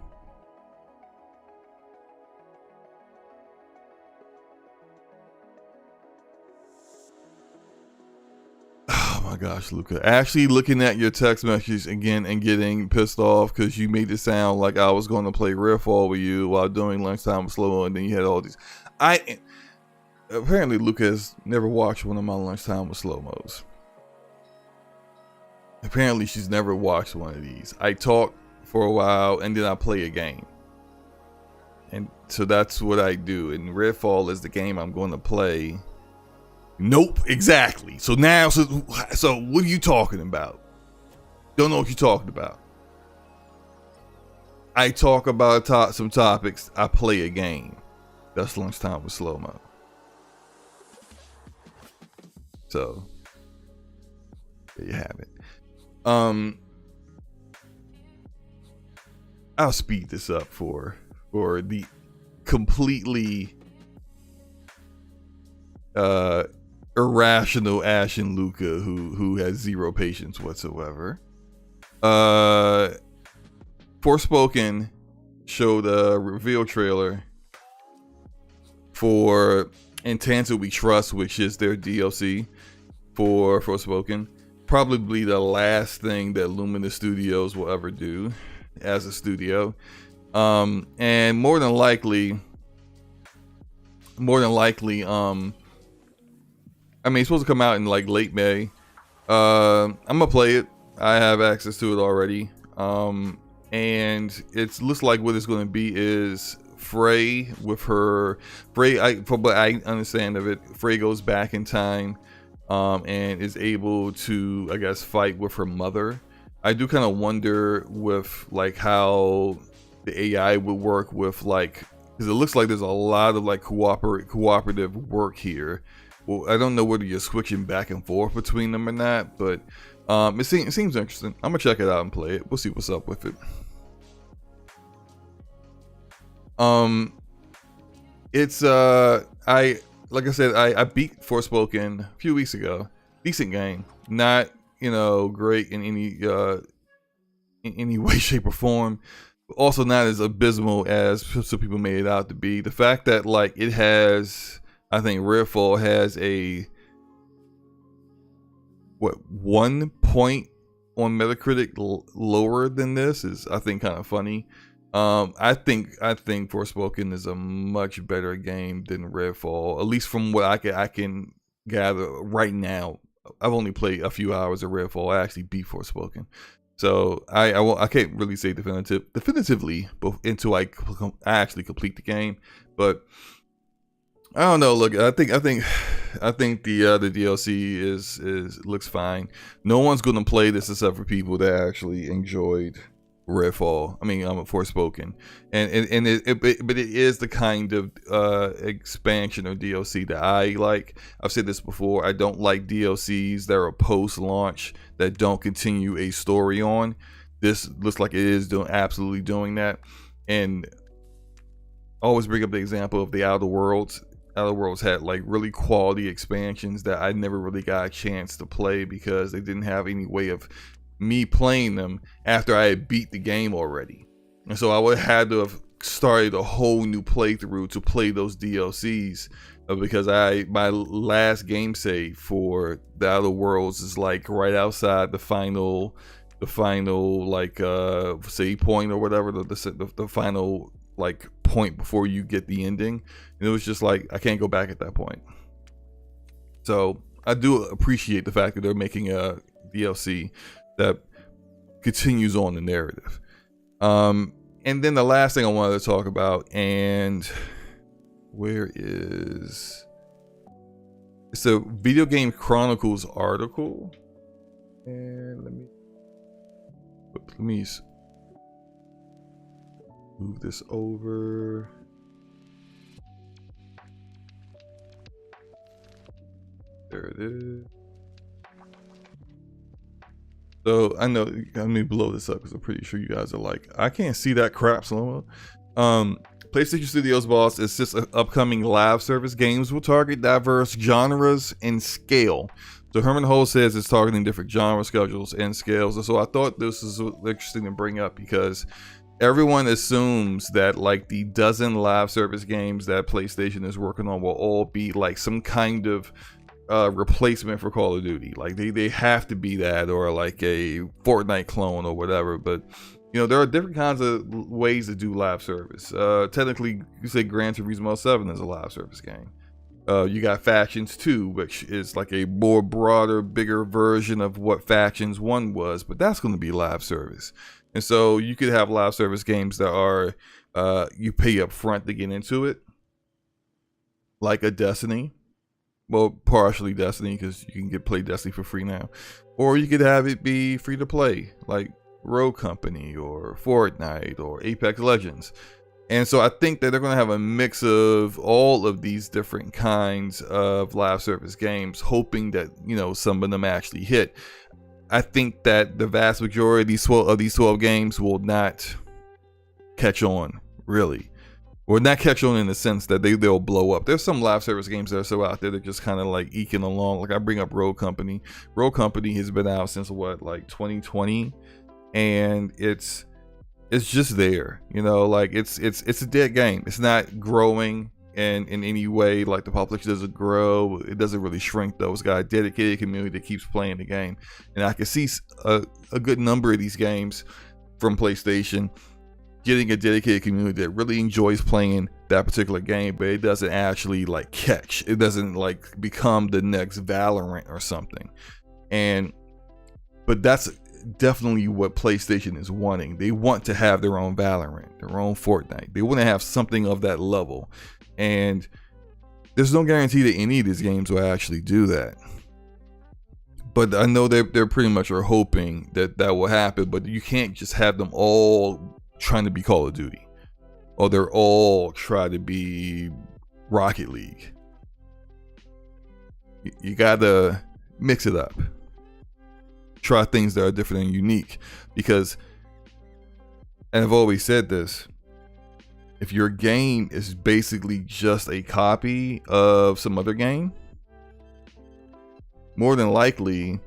Speaker 1: Oh my gosh, Luca. Actually looking at your text messages again and getting pissed off because you made it sound like I was going to play Redfall with you while doing lunchtime with Slomo, and then you had all these. apparently Luca has never watched one of my lunchtime with Slomos. Apparently she's never watched one of these. I talk for a while and then I play a game. And so that's what I do. And Redfall is the game I'm going to play. Nope, exactly. So now, so what are you talking about? Don't know what you're talking about. I talk about some topics. I play a game. That's lunchtime with Slomo. So there you have it. I'll speed this up for the completely irrational Ash and Luca who has zero patience whatsoever. Forspoken showed a reveal trailer for Intanto We Trust, which is their DLC for Forspoken. Probably the last thing that Luminous Studios will ever do as a studio. And more than likely, I mean, it's supposed to come out in like late May. I'm gonna play it. I have access to it already. And it looks like what it's going to be is Frey with her. From what I understand of it, Frey goes back in time, and is able to, I guess, fight with her mother. I do kind of wonder with like how the AI would work with like, because it looks like there's a lot of like cooperative work here. Well, I don't know whether you're switching back and forth between them or not, but it seems interesting. I'm gonna check it out and play it. We'll see what's up with it. It's like I said, I beat Forspoken a few weeks ago. Decent game, not great in any way, shape, or form. Also not as abysmal as some people made it out to be. The fact that like it has, I think Redfall has a 1 point on Metacritic lower than this is, I think, kind of funny. I think Forspoken is a much better game than Redfall, at least from what I can gather right now. I've only played a few hours of Redfall. I actually beat Forspoken, so I can't really say definitively until I actually complete the game. But I don't know. Look, I think the DLC is looks fine. No one's gonna play this except for people that actually enjoyed Redfall. I mean, Forspoken, but it is the kind of expansion or DLC that I like. I've said this before. I don't like DLCs that are post-launch that don't continue a story on. This looks like it is absolutely doing that, and I always bring up the example of the Outer Worlds. Outer Worlds had like really quality expansions that I never really got a chance to play because they didn't have any way of me playing them after I had beat the game already. And so I would have had to have started a whole new playthrough to play those DLCs because my last game save for the Outer Worlds is like right outside the final like save point or whatever, the final like point before you get the ending, and it was just like I can't go back at that point. So I do appreciate the fact that they're making a DLC that continues on the narrative. And then the last thing I wanted to talk about, and where is it's a Video Game Chronicles article, and let me move this over. There it is. So I know, let me blow this up because I'm pretty sure you guys are like, I can't see that crap, Slomo. PlayStation Studios boss insists upcoming live service games will target diverse genres and scale. So Herman Hull says it's targeting different genre schedules and scales. And so I thought this is interesting to bring up because everyone assumes that like the dozen live service games that PlayStation is working on will all be like some kind of replacement for Call of Duty. Like they have to be that, or like a Fortnite clone or whatever. But there are different kinds of ways to do live service. Technically, you say Gran Turismo 7 is a live service game. You got Factions 2, which is like a more broader, bigger version of what Factions 1 was, but that's going to be live service. And so you could have live service games that are you pay up front to get into it, like a Destiny. Well, partially Destiny, because you can play Destiny for free now. Or you could have it be free to play, like Rogue Company or Fortnite or Apex Legends. And so I think that they're going to have a mix of all of these different kinds of live service games, hoping that, you know, some of them actually hit. I think that the vast majority of these 12 games will not catch on, really. Or not catch on in the sense that they'll blow up. There's some live service games that are so out there that just kind of like eking along. Like I bring up Rogue Company. Rogue Company has been out since what, like 2020, and it's just there, you know, like it's a dead game. It's not growing in any way. Like the population doesn't grow, it doesn't really shrink though. It's got a dedicated community that keeps playing the game, and I can see a good number of these games from PlayStation getting a dedicated community that really enjoys playing that particular game, but it doesn't actually like catch. It doesn't like become the next Valorant or something. But that's definitely what PlayStation is wanting. They want to have their own Valorant, their own Fortnite. They want to have something of that level. And there's no guarantee that any of these games will actually do that. But I know they're pretty much are hoping that will happen, but you can't just have them all trying to be Call of Duty, or they're all trying to be Rocket League. You gotta mix it up, try things that are different and unique, because, and I've always said this, if your game is basically just a copy of some other game, more than likely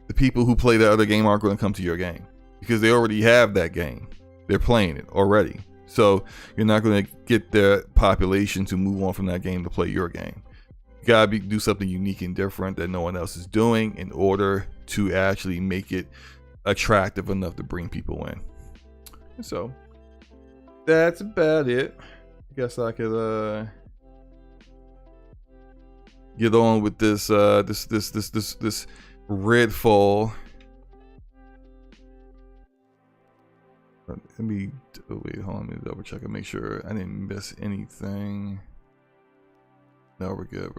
Speaker 1: the people who play that other game aren't going to come to your game, because they already have that game. They're playing it already. So you're not going to get the population to move on from that game to play your game. You got to do something unique and different that no one else is doing in order to actually make it attractive enough to bring people in. So that's about it. I guess I could get on with this Redfall. Let me wait, hold on, let me double check and make sure I didn't miss anything. No, we're good.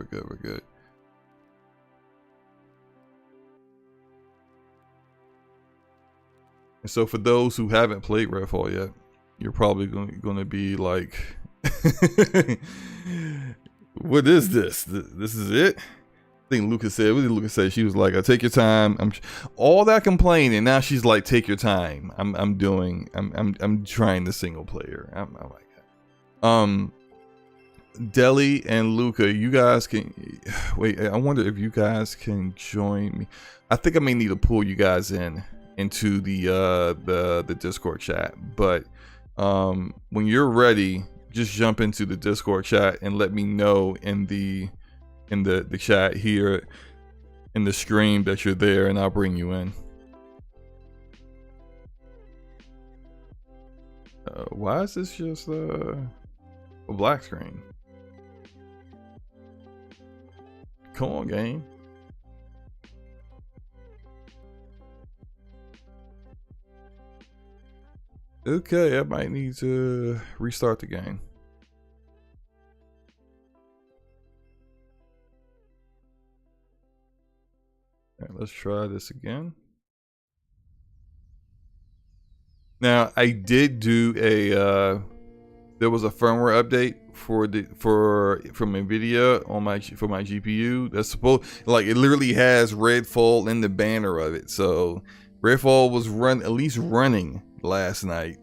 Speaker 1: And so for those who haven't played Redfall yet, you're probably going to be like, what is this? This is it? I think Lucas said, what did Lucas say? She was like, take your time. All that complaining. Now she's like, take your time. I'm trying the single player. I like that. Deli and Luca, you guys can wait. I wonder if you guys can join me. I think I may need to pull you guys into the Discord chat. But when you're ready, just jump into the Discord chat and let me know in the chat here in the stream that you're there, and I'll bring you in. Why is this just a black screen? Come on, game. Okay, I might need to restart the game. All right, let's try this again. Now, I did do a there was a firmware update from NVIDIA on my GPU. That's supposed, like, it literally has Redfall in the banner of it. So Redfall was at least running last night.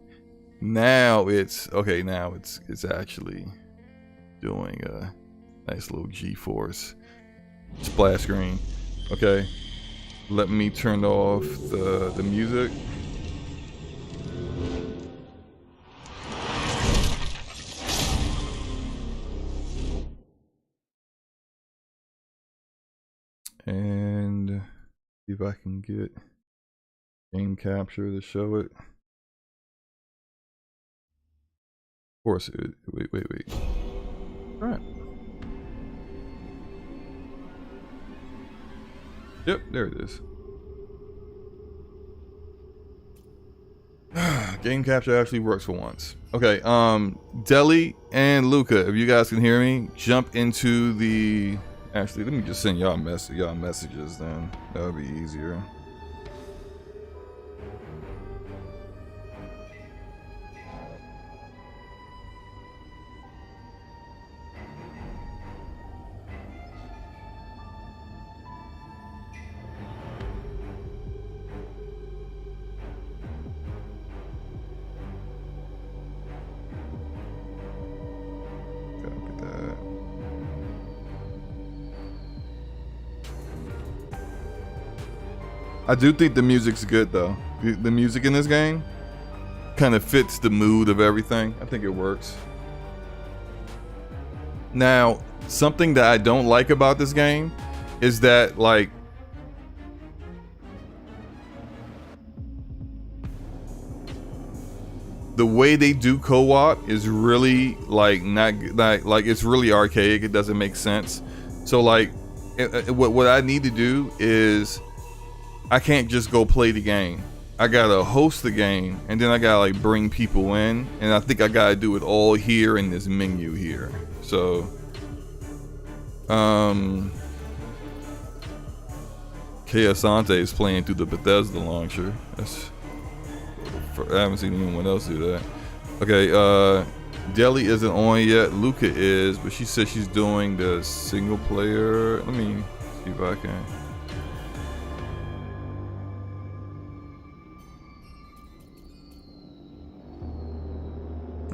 Speaker 1: Now it's okay. Now it's actually doing a nice little GeForce splash screen. Okay, let me turn off the music. And see if I can get game capture to show it. Of course, wait. All right. Yep, there it is. Game capture actually works for once. Okay, Deli and Luca, if you guys can hear me, jump into the... Actually, let me just send y'all messages then. That would be easier. I do think the music's good though. The music in this game kind of fits the mood of everything. I think it works. Now, something that I don't like about this game is that, like, the way they do co-op is really like not like it's really archaic. It doesn't make sense. So like, what I need to do is, I can't just go play the game. I gotta host the game, and then I gotta like bring people in, and I think I gotta do it all here in this menu here. So, Asante is playing through the Bethesda launcher. I haven't seen anyone else do that. Okay, Deli isn't on yet. Luca is, but she said she's doing the single player. Let me see if I can.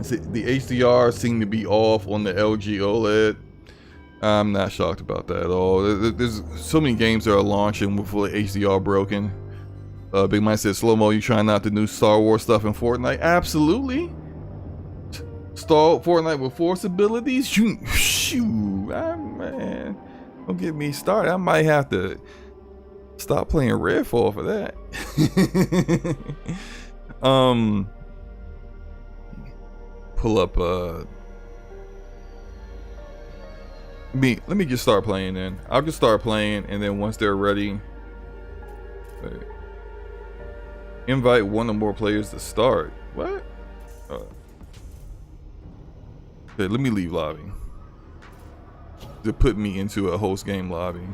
Speaker 1: The HDR seemed to be off on the LG OLED. I'm not shocked about that at all. There's so many games that are launching with HDR broken. Big Mike said, Slomo, you trying out the new Star Wars stuff in Fortnite? Absolutely. Fortnite with Force abilities? Shoot, man. Don't get me started. I might have to stop playing Redfall for that. Pull up let me just start playing then. I'll just start playing, and then once they're ready, invite one or more players to start. What? Okay, let me leave lobby to put me into a host game lobby.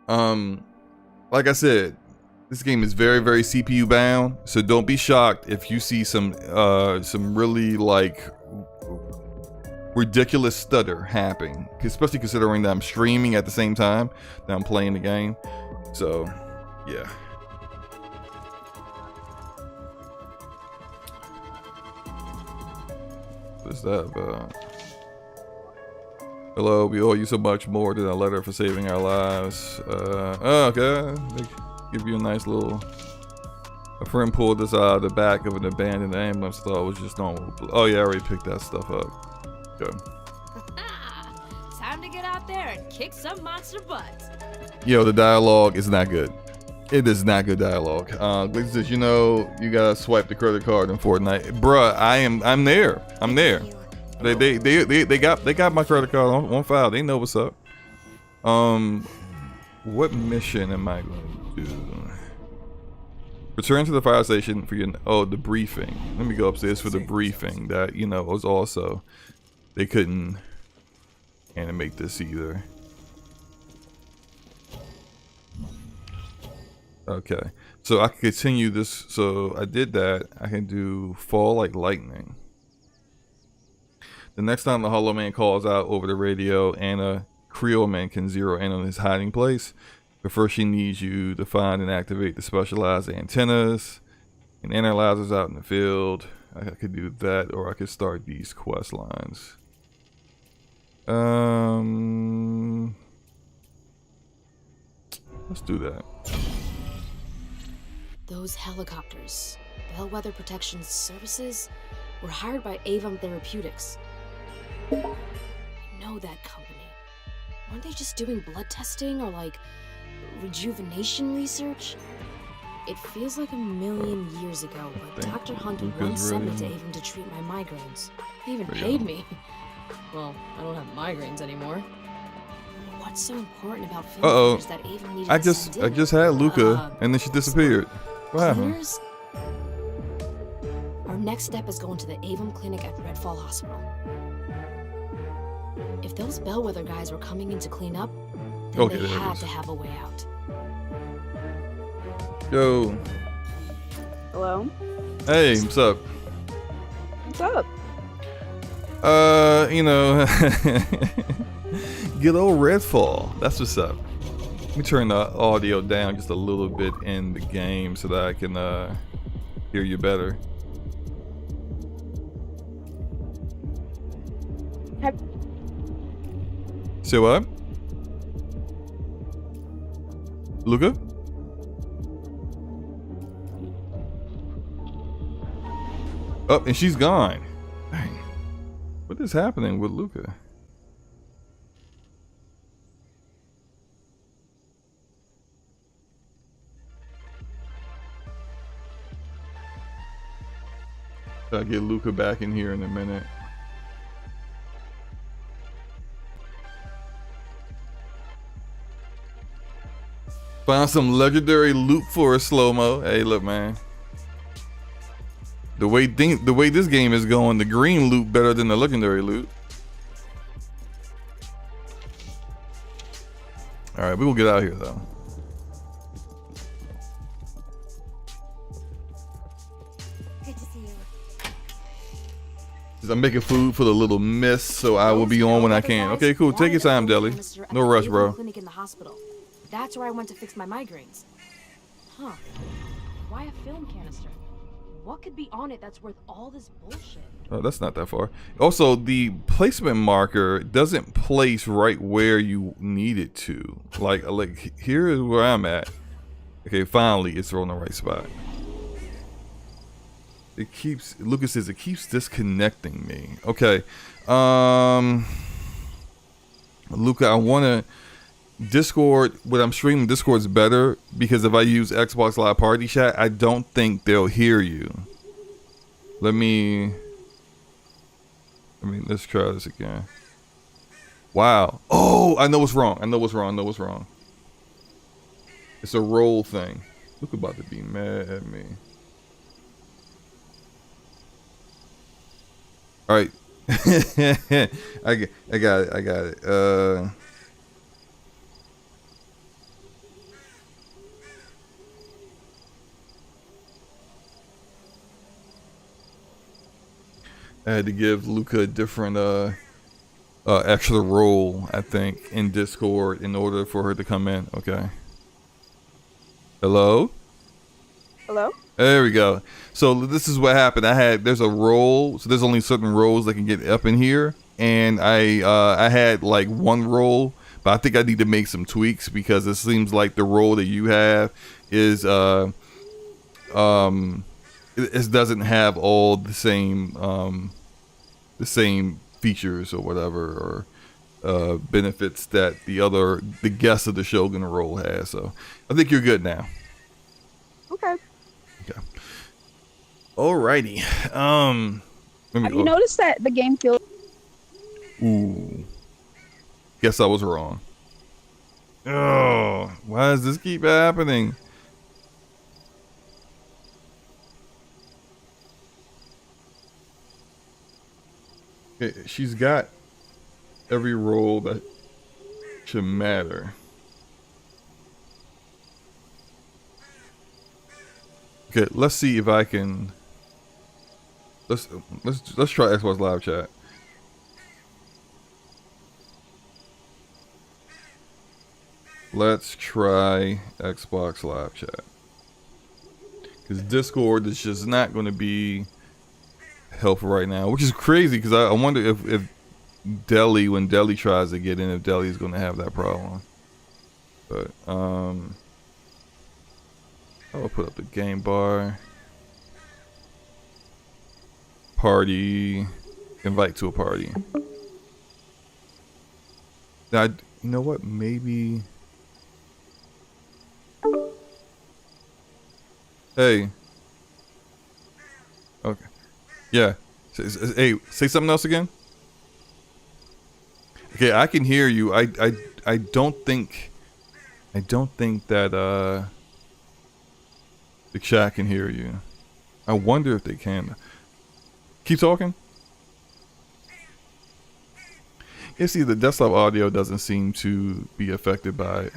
Speaker 1: Like I said, this game is very, very CPU bound, so don't be shocked if you see some really like ridiculous stutter happening, especially considering that I'm streaming at the same time that I'm playing the game. So, yeah. What's that about? Hello, we owe you so much more than a letter for saving our lives. Oh, okay. Give you a nice little... A friend pulled this out of the back of an abandoned ambulance. Thought it was just normal. Oh yeah, I already picked that stuff up. Okay.
Speaker 2: Time to get out there and kick some monster butts.
Speaker 1: Yo, the dialogue is not good. It is not good dialogue. Like says, you know, you gotta swipe the credit card in Fortnite. Bruh, I'm there. I'm there. They got my credit card on file. They know what's up. What mission am I going to do? Return to the fire station for the briefing. Let me go upstairs for the briefing. That, you know, was also, they couldn't animate this either. Okay, so I can continue this. So I did that. I can do fall like lightning. The next time the Hollow Man calls out over the radio, Anna Creole Man can zero in on his hiding place. But first she needs you to find and activate the specialized antennas and analyzers out in the field. I could do that, or I could start these quest lines. Let's do that.
Speaker 2: Those helicopters, Bellwether Protection Services, were hired by Avon Therapeutics. I know that company. Weren't they just doing blood testing or like rejuvenation research? It feels like a million years ago, but Dr. Hunt once sent me to Avon to treat my migraines. They even paid me. Well, I don't have migraines anymore. What's so important about film
Speaker 1: Uh-oh.
Speaker 2: crews that Avon needed
Speaker 1: I
Speaker 2: to
Speaker 1: just
Speaker 2: send in?
Speaker 1: had Luca, and then she disappeared. What happened?
Speaker 2: Cleaners? Our next step is going to the Avon Clinic at Redfall Hospital. If those Bellwether guys were coming in to clean up, then
Speaker 1: Okay,
Speaker 2: they
Speaker 1: there it
Speaker 2: had
Speaker 1: is.
Speaker 2: to have a way out.
Speaker 1: Yo.
Speaker 3: Hello?
Speaker 1: Hey, what's up?
Speaker 3: What's up?
Speaker 1: You know, good old Redfall. That's what's up. Let me turn the audio down just a little bit in the game so that I can hear you better. Say what? Luca? Oh, and she's gone. Dang. What is happening with Luca? I'll get Luca back in here in a minute. Found some legendary loot for a Slomo. Hey, look, man. The way this game is going, the green loot better than the legendary loot. All right, we will get out of here though.
Speaker 2: Good to see you.
Speaker 1: I'm making food for the little miss, so I will be on when I can. Okay, cool. Take your time, Deli. No rush, bro.
Speaker 2: Clinic in the hospital. That's where I went to fix my migraines. Huh. Why a film canister? What could be on it that's worth all this bullshit?
Speaker 1: Oh, that's not that far. Also, the placement marker doesn't place right where you need it to. Like here is where I'm at. Okay, finally, it's on the right spot. It keeps, Lucas says it keeps disconnecting me. Okay. Luca, I wanna Discord, when I'm streaming, Discord's better because if I use Xbox Live Party Chat, I don't think they'll hear you. Let's try this again. Wow. Oh, I know what's wrong. I know what's wrong. It's a roll thing. Luca about to be mad at me. All right. I got it. I had to give Luca a different extra role, I think, in Discord in order for her to come in. Okay. Hello?
Speaker 3: Hello?
Speaker 1: There we go. So this is what happened. There's a role, so there's only certain roles that can get up in here, and I had like one role, but I think I need to make some tweaks because it seems like the role that you have is it doesn't have all the same features or whatever or benefits that the guest of the Shogun role has. So I think you're good now.
Speaker 3: Okay.
Speaker 1: Okay. Alrighty.
Speaker 3: Have you noticed that the game feels...
Speaker 1: Ooh. Guess I was wrong. Oh, why does this keep happening? Okay, she's got every role that should matter. Okay, let's see if I can. Let's try Xbox Live Chat. Let's try Xbox Live Chat. Because Discord is just not going to be helpful right now, which is crazy because I wonder if Deli, when Deli tries to get in, if Deli is going to have that problem. But I'll put up the game bar. Party. Invite to a party. Now, you know what? Maybe. Hey. Okay. Yeah. Hey, say something else again. Okay, I can hear you. I don't think that the chat can hear you. I wonder if they can. Keep talking. Yeah, see, the desktop audio doesn't seem to be affected by it.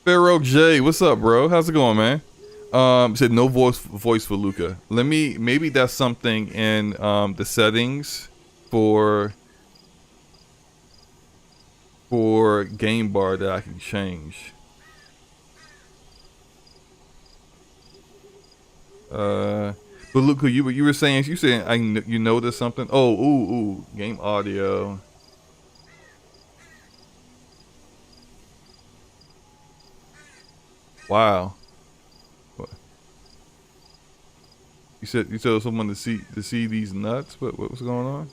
Speaker 1: Pharaoh J, what's up, bro? How's it going, man? Said no voice for Luca. Maybe that's something in the settings for game bar that I can change. But Luca, you were saying you noticed something. Oh, ooh, game audio. Wow. What? You told someone to see these nuts? What was going on?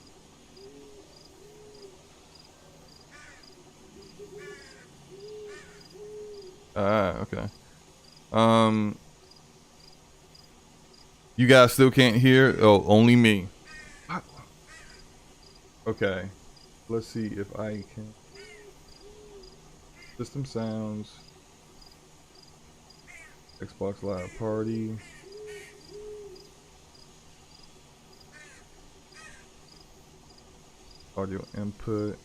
Speaker 1: Okay. You guys still can't hear? Oh, only me. Okay. Let's see if I can. System sounds. Xbox Live Party. Audio input.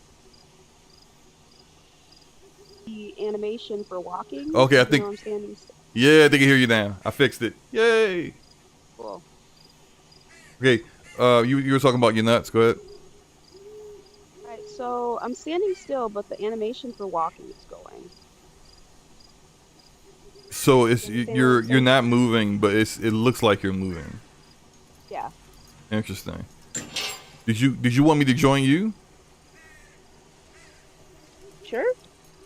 Speaker 3: The animation for walking.
Speaker 1: Okay, I think.
Speaker 3: I'm standing still.
Speaker 1: Yeah, I think I hear you now. I fixed it. Yay!
Speaker 3: Cool.
Speaker 1: Okay, you were talking about your nuts. Go ahead.
Speaker 3: Alright, so I'm standing still, but the animation for walking is going.
Speaker 1: So you're not moving, but it looks like you're moving.
Speaker 3: Yeah.
Speaker 1: Interesting. Did you want me to join you?
Speaker 3: Sure.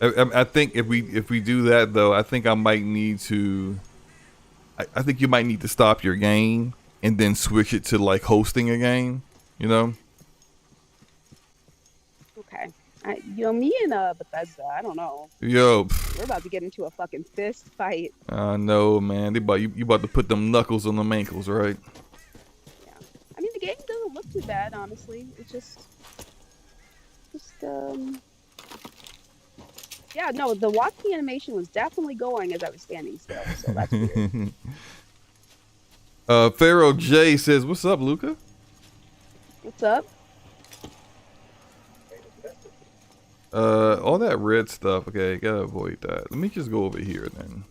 Speaker 1: I think if we do that though, I think I might need to. I think you might need to stop your game and then switch it to like hosting a game. You know.
Speaker 3: Okay. Me and Bethesda, I don't know.
Speaker 1: Yo.
Speaker 3: We're about to get into a fucking fist fight.
Speaker 1: I know, man. You about to put them knuckles on them ankles, right?
Speaker 3: Yeah. I mean, the game doesn't look too bad, honestly. It's just yeah, no, the walking animation was definitely going as I was standing still, so that's weird.
Speaker 1: Pharaoh J says, "What's up, Luca?"
Speaker 3: What's up?
Speaker 1: All that red stuff. Okay, gotta avoid that. Let me just go over here then.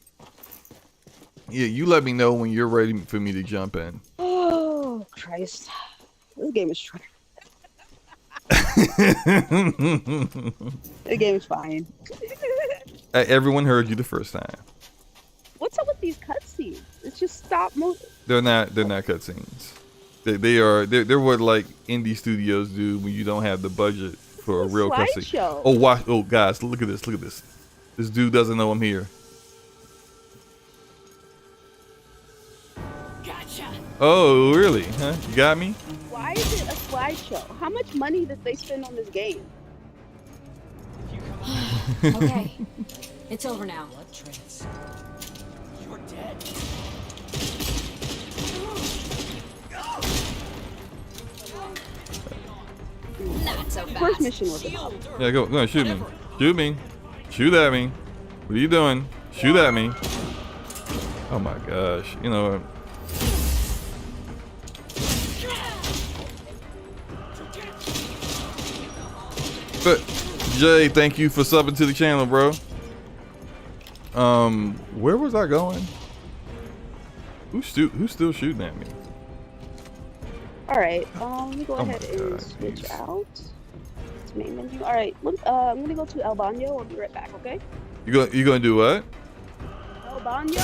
Speaker 1: Yeah, you let me know when you're ready for me to jump in.
Speaker 3: Oh, Christ. This game is short. The game is fine.
Speaker 1: Everyone heard you the first time.
Speaker 3: What's up with these cutscenes? It's just stop moving.
Speaker 1: They're not cutscenes. They're what like indie studios do when you don't have the budget for a real cutscene. Oh, watch! Oh, guys, look at this! Look at this! This dude doesn't know I'm here.
Speaker 2: Gotcha.
Speaker 1: Oh, really? Huh? You got me?
Speaker 3: Why is it a slideshow? How much money did they spend on this game?
Speaker 2: Okay, it's over now.
Speaker 4: You're dead.
Speaker 2: Not so
Speaker 3: The
Speaker 2: fast.
Speaker 3: first mission was enough.
Speaker 1: Yeah, go on, shoot me. Shoot me. Shoot at me. What are you doing? Shoot at me. Oh my gosh. You know what? But Jay, thank you for subbing to the channel, bro. Where was I going? Who's still shooting at me?
Speaker 3: Alright, let me go ahead and
Speaker 1: God,
Speaker 3: switch
Speaker 1: geez.
Speaker 3: out to main menu. Alright, I'm gonna go to El Baño. I'll be right back, okay?
Speaker 1: You gonna do what?
Speaker 3: El Baño?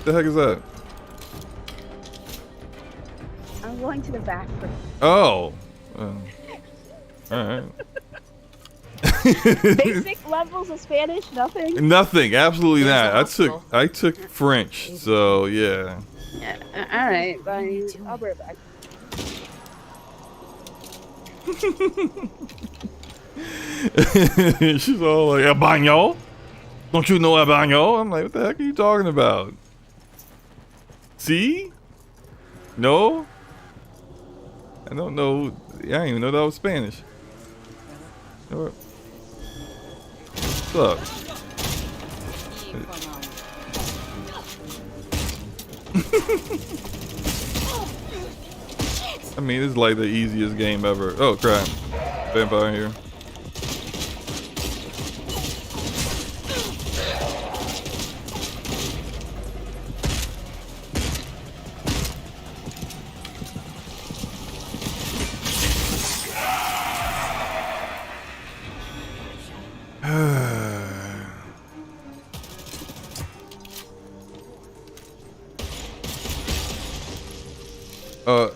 Speaker 1: The heck is that?
Speaker 3: I'm going to the bathroom.
Speaker 1: Oh. Alright.
Speaker 3: Basic levels of Spanish, nothing?
Speaker 1: Nothing, absolutely
Speaker 2: There's
Speaker 1: not.
Speaker 2: the
Speaker 1: I took French, so yeah.
Speaker 3: Yeah, alright, bye. I'll be right back.
Speaker 1: She's all like, "El baño? Don't you know El baño?" I'm like, what the heck are you talking about? See? No? I don't know. I didn't even know that was Spanish. Look. I mean, it's like the easiest game ever. Oh crap. Vampire here.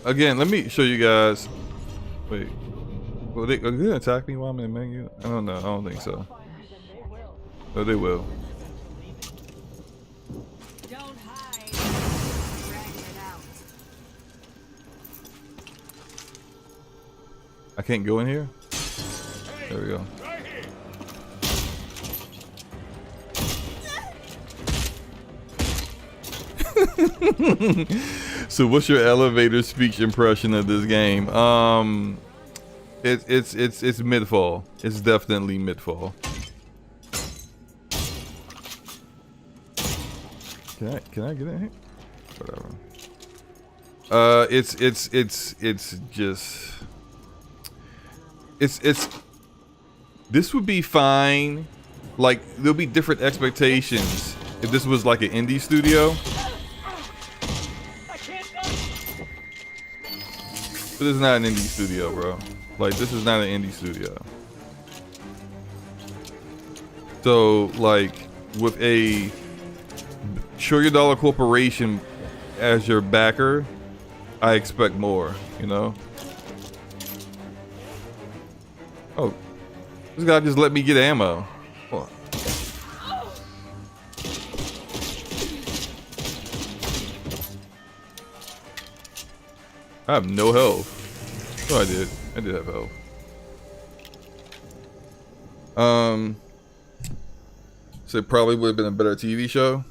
Speaker 1: Again, let me show you guys. Wait, are they gonna attack me while I'm in the menu? I don't know. I don't think so. Oh, they will.
Speaker 4: Don't hide. Drag it out.
Speaker 1: I can't go in here. There we go. So what's your elevator speech impression of this game? It's mid-fall. It's definitely mid-fall. Can I get in here? Whatever. It's this would be fine. Like there'll be different expectations if this was like an indie studio. But this is not an indie studio, bro. Like, this is not an indie studio. So, like, with a trillion-dollar corporation as your backer, I expect more, you know? Oh, this guy just let me get ammo. What? I have no health. Oh, I did. I did have health. So it probably would have been a better TV show.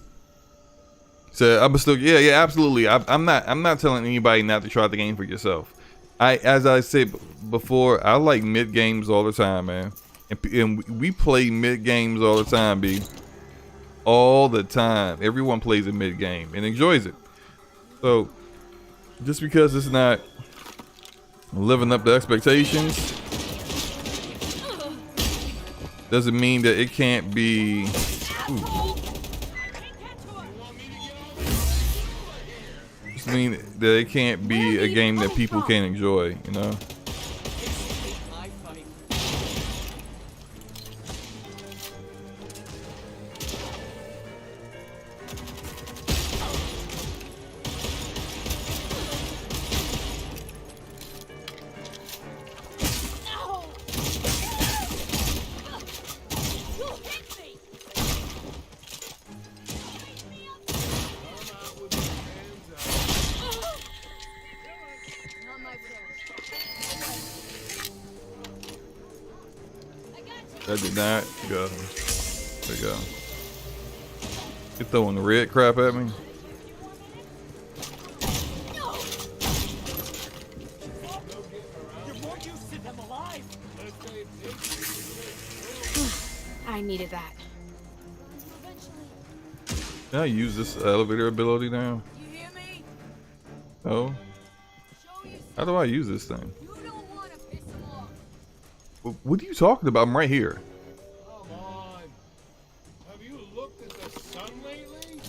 Speaker 1: So I'm still, yeah, absolutely. I'm not telling anybody not to try the game for yourself. As I said before, I like mid games all the time, man. And we play mid games all the time, B. All the time. Everyone plays a mid game and enjoys it. So just because it's not living up to expectations doesn't mean that it can't be. Just mean that it can't be a game that people can enjoy, you know? That did not go. There you go. You're throwing the red crap at me.
Speaker 2: I needed that.
Speaker 1: Can I use this elevator ability now?
Speaker 4: You hear me?
Speaker 1: Oh. How do I use this thing?
Speaker 4: You don't want to piss him off.
Speaker 1: What are you talking about? I'm right here.
Speaker 5: Come on. Have you looked at the sun lately?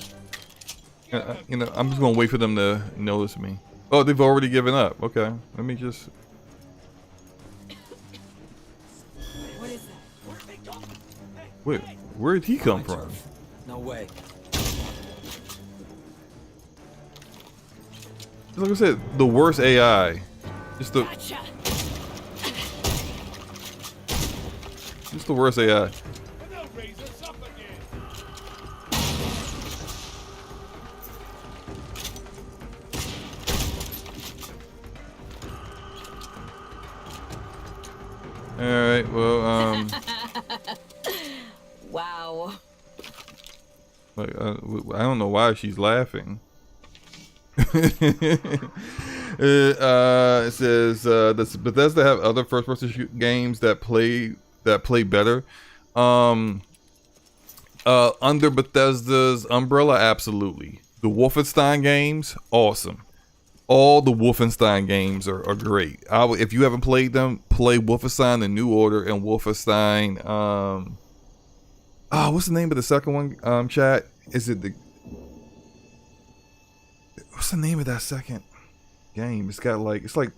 Speaker 1: You know, I'm just gonna wait for them to notice me. Oh, they've already given up. Okay, let me just.
Speaker 4: What is that?
Speaker 1: Wait, where did he come from?
Speaker 6: No way.
Speaker 1: Like I said, the worst AI. Just the.
Speaker 4: Gotcha.
Speaker 1: Just the worst AI.
Speaker 5: And they'll raise us up again.
Speaker 1: All right. Well,
Speaker 4: Wow.
Speaker 1: like I don't know why she's laughing. It says does Bethesda have other first-person games that play better? Under Bethesda's umbrella, absolutely. The Wolfenstein games, awesome. All the Wolfenstein games are great. If you haven't played them, play Wolfenstein: The New Order and Wolfenstein. What's the name of the second one? Chat. Is it the? What's the name of that second game? It's like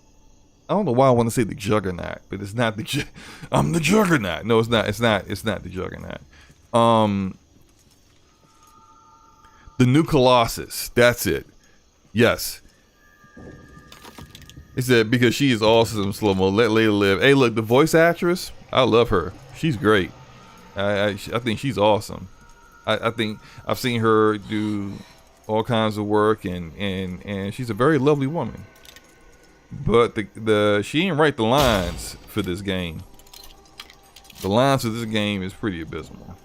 Speaker 1: I don't know why I want to say the Juggernaut, but it's not the. I'm the Juggernaut. No, it's not. It's not the Juggernaut. The New Colossus. That's it. Yes. He said because she is awesome. Slomo. Let Layla live. Hey, look, the voice actress. I love her. She's great. I think she's awesome. I think I've seen her do all kinds of work, and she's a very lovely woman. But she ain't write the lines for this game. The lines for this game is pretty abysmal.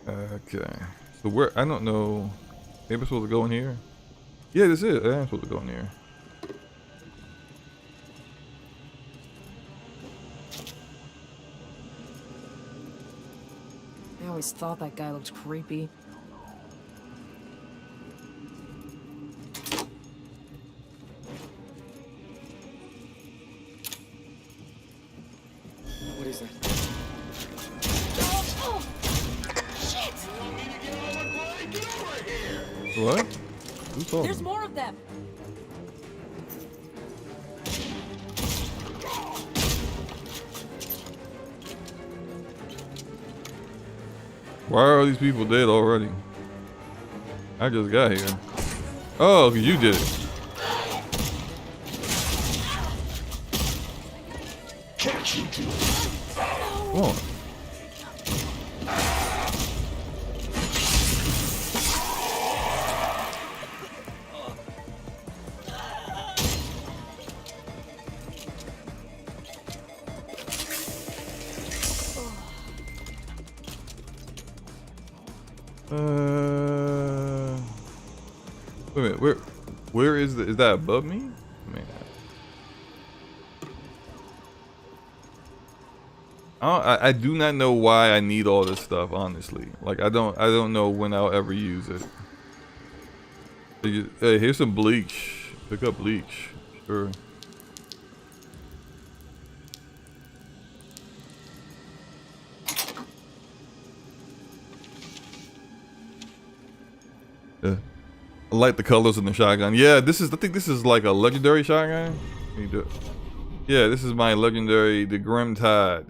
Speaker 1: Okay, so where I don't know. Maybe I'm supposed to go in here. Yeah, this is. I'm supposed to go in here.
Speaker 6: I always thought that guy looked creepy.
Speaker 7: What is that?
Speaker 1: What? Who's talking?
Speaker 6: There's more of them.
Speaker 1: Why are all these people dead already? I just got here. Oh, 'cause you did it. Come on. Wait a minute, where is that above me? Man. I do not know why I need all this stuff, honestly. Like I don't know when I'll ever use it. Hey, here's some bleach. Pick up bleach. Sure. Yeah. I like the colors in the shotgun. Yeah, I think this is like a legendary shotgun. Can you do it? Yeah, this is my legendary, the Grim Tide.